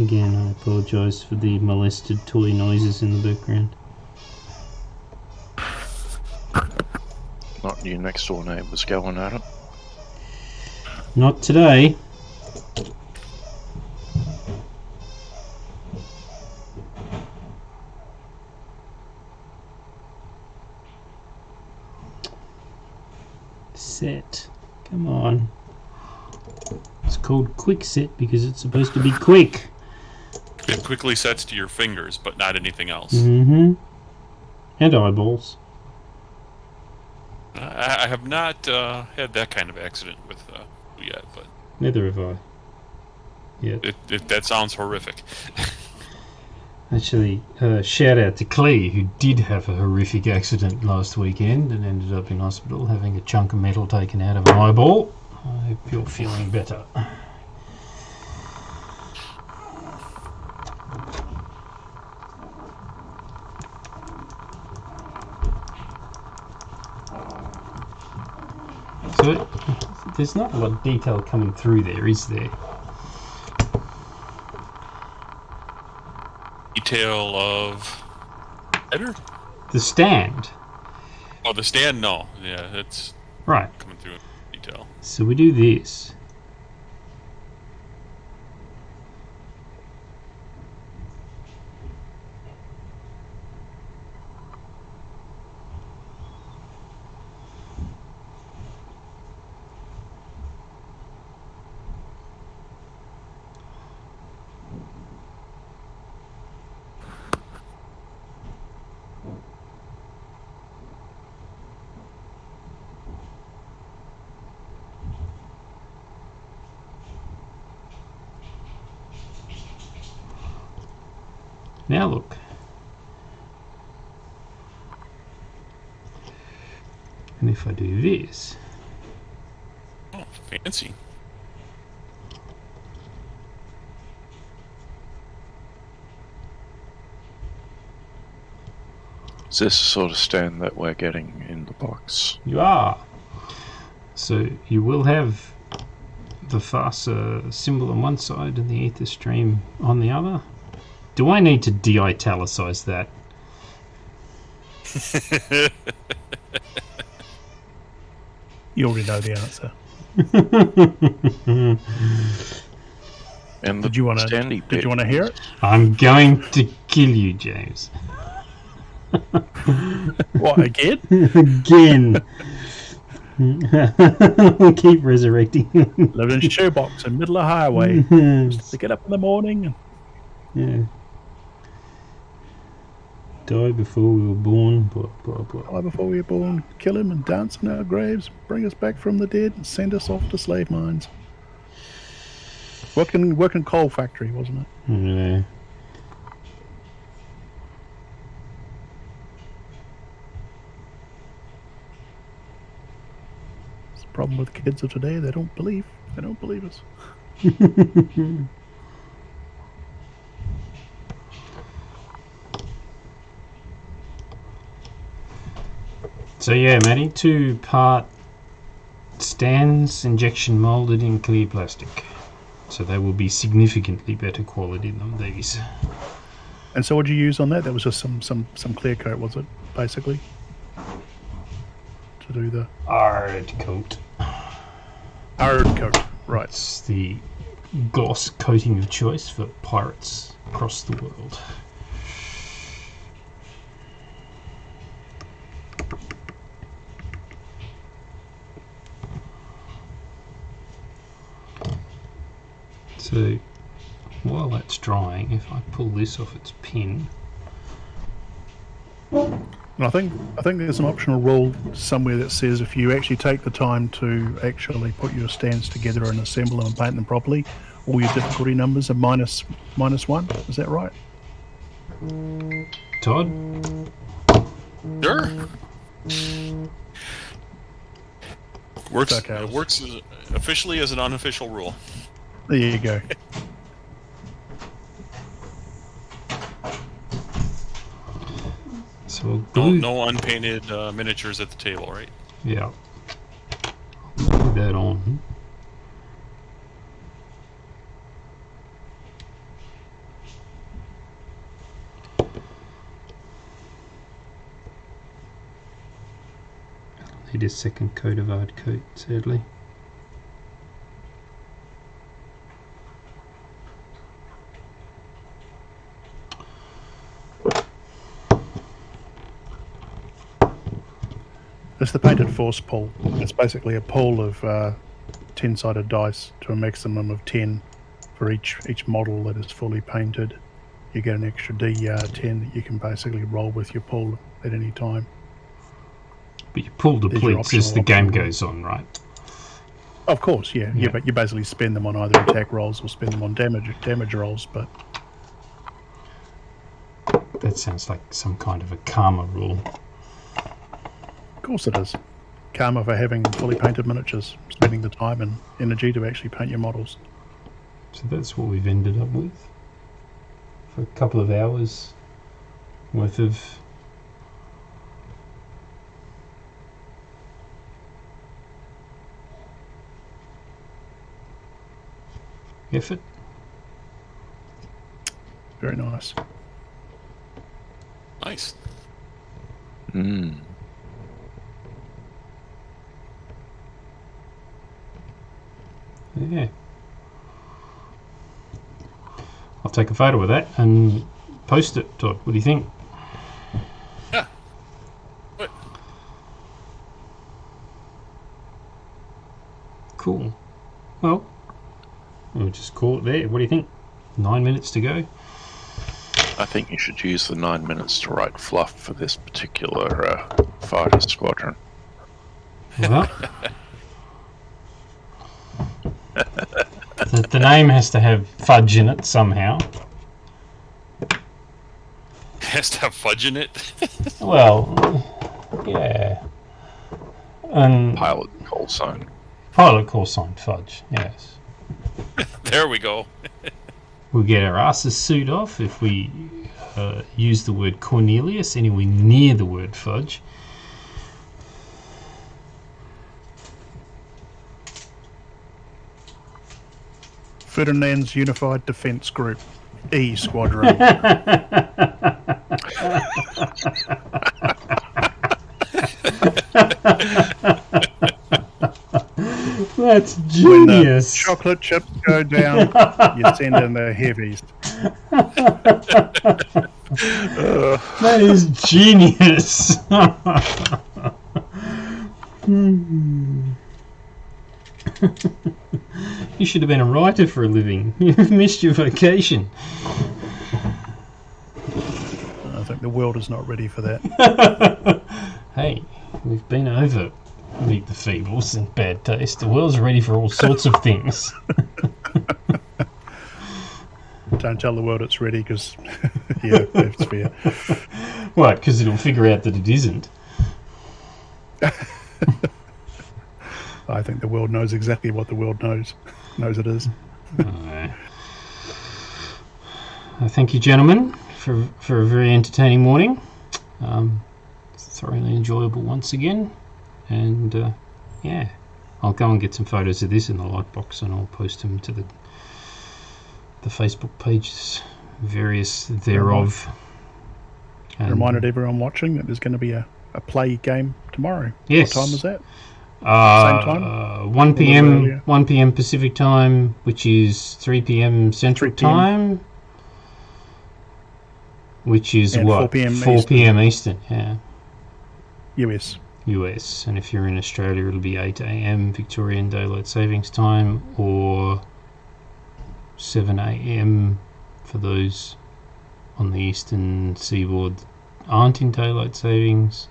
Again, I apologise for the molested toy noises in the background. Not your next door neighbours going at it. Not today. Set. Come on. It's called quick set because it's supposed to be quick. It quickly sets to your fingers, but not anything else. Mm-hmm. And eyeballs. I have not had that kind of accident with yet, but Neither have I. Yeah. that sounds horrific. Actually, shout out to Clee, who did have a horrific accident last weekend and ended up in hospital having a chunk of metal taken out of an eyeball. I hope you're feeling better. So, there's not a lot of detail coming through there, is there? Detail of header? The stand. Oh, the stand? No. Yeah, it's Right. coming through in detail. So we do this. now look. And if I do this, Oh, fancy. Is this the sort of stand that we're getting in the box? you are. So you will have the Farsa symbol on one side and the Ether stream on the other. Do I need to de-italicize that? You already know the answer. And the Did you want standy bit. to hear it? I'm going to kill you, James. What, again? Again. Keep resurrecting. Lived in a shoebox in the middle of the highway. Just to get up in the morning. Yeah. Die before we were born. Blah, blah, blah. Die before we were born. Kill him and dance in our graves. Bring us back from the dead and send us off to slave mines. Working coal factory, wasn't it? Yeah. It's the problem with kids of today. They don't believe. They don't believe us. So yeah, Matty, 2-part stands injection molded in clear plastic. So they will be significantly better quality than these. And so what did you use on that? That was just some clear coat, was it? Basically, to do the Hard coat. hard coat, right? It's the gloss coating of choice for pirates across the world. So while that's drying, if I pull this off its pin, And I think there's an optional rule somewhere that says if you actually take the time to actually put your stands together and assemble them and paint them properly, all your difficulty numbers are minus one. Is that right? Todd, Sure. Okay. It works officially as an unofficial rule. There you go. so we'll No, glue, no unpainted miniatures at the table, right? yeah, glue that on. Need a second coat of hard coat, sadly. It's the painted force pool. It's basically a pool of 10-sided dice to a maximum of 10 for each model that is fully painted. You get an extra D10 that you can basically roll with your pool at any time. But you pull There's your depletes as optional the game option. goes on, right? Of course, yeah. Yeah. But you basically spend them on either attack rolls or spend them on damage rolls. But That sounds like some kind of a karma rule. of course it is. Karma for having fully painted miniatures, spending the time and energy to actually paint your models. So that's what we've ended up with. For a couple of hours worth of effort. Very nice. Nice. Mm. Yeah. I'll take a photo of that and post it, Todd. What do you think? Yeah. What? Cool. Well, we'll just call it there. What do you think? 9 minutes to go. I think you should use the 9 minutes to write fluff for this particular fighter squadron. Well, the name has to have Fudge in it somehow. has to have fudge in it. Well, yeah. And Pilot call sign. pilot call sign Fudge, yes. There we go. We'll get our asses suit off if we use the word Cornelius anywhere near the word Fudge. Ferdinand's Unified Defence Group, E Squadron. That's When the genius. chocolate chips go down, you send in the heavies. That is genius. You should have been a writer for a living. You've missed your vacation. I think the world is not ready for that. Hey, we've been over Meet the Feebles and Bad Taste. The world's ready for all sorts of things. Don't tell the world it's ready, because yeah, that's fair. What? Because it'll figure out that it isn't. I think the world knows exactly what the world knows it is. Thank you, gentlemen, for a very entertaining morning. Thoroughly enjoyable once again. And yeah, I'll go and get some photos of this in the lightbox, and I'll post them to the Facebook pages, various thereof. And, Reminded everyone watching that there's going to be a play game tomorrow. Yes. What time is that? Same time? 1 p.m. earlier. 1 p.m. Pacific time, which is 3 p.m. Central 3 p.m. time, which is And what 4 p.m. 4 Eastern. p.m. Eastern, yeah, US. US. And if you're in Australia, it'll be 8 a.m. Victorian Daylight Savings Time, or 7 a.m. for those on the eastern seaboard that aren't in daylight savings.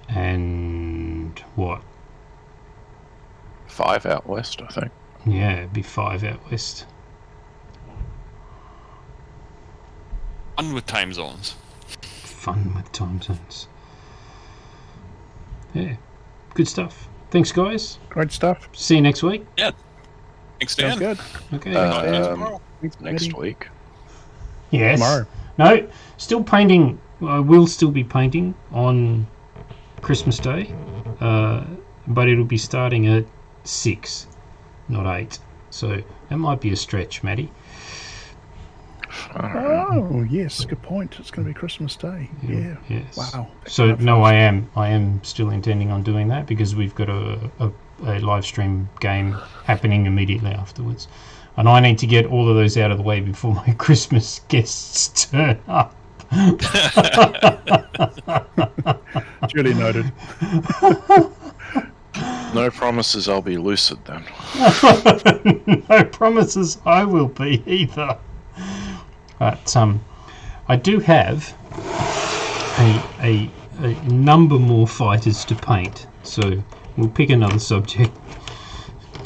And what? 5 out west, I think. Yeah, it'd be 5 out west. Fun with time zones. Fun with time zones. Yeah, good stuff. Thanks, guys. Great stuff. See you next week. Yeah. Thanks, Dan. Sounds good. Okay. Tomorrow. Thanks, Next Matty. week. Yes. Tomorrow. No, still painting. I will still be painting on Christmas Day, but it'll be starting at 6, not 8. So that might be a stretch, Matty. Oh, yes. Good point. It's going to be Christmas Day. Yeah. Yes. Wow. So no, I am still intending on doing that, because we've got a live stream game happening immediately afterwards, and I need to get all of those out of the way before my Christmas guests turn up. Duly noted. No promises I'll be lucid then. No promises I will be either. But I do have a number more fighters to paint, so we'll pick another subject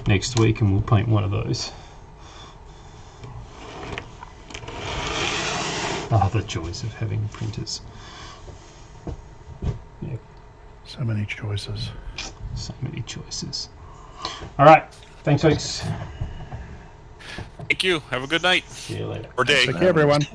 next week and we'll paint one of those. Ah, the joys of having printers. Yeah, So many choices. so many choices. All right, thanks, folks. Thank you. Have a good night. See you later. Or day. Take care, everyone.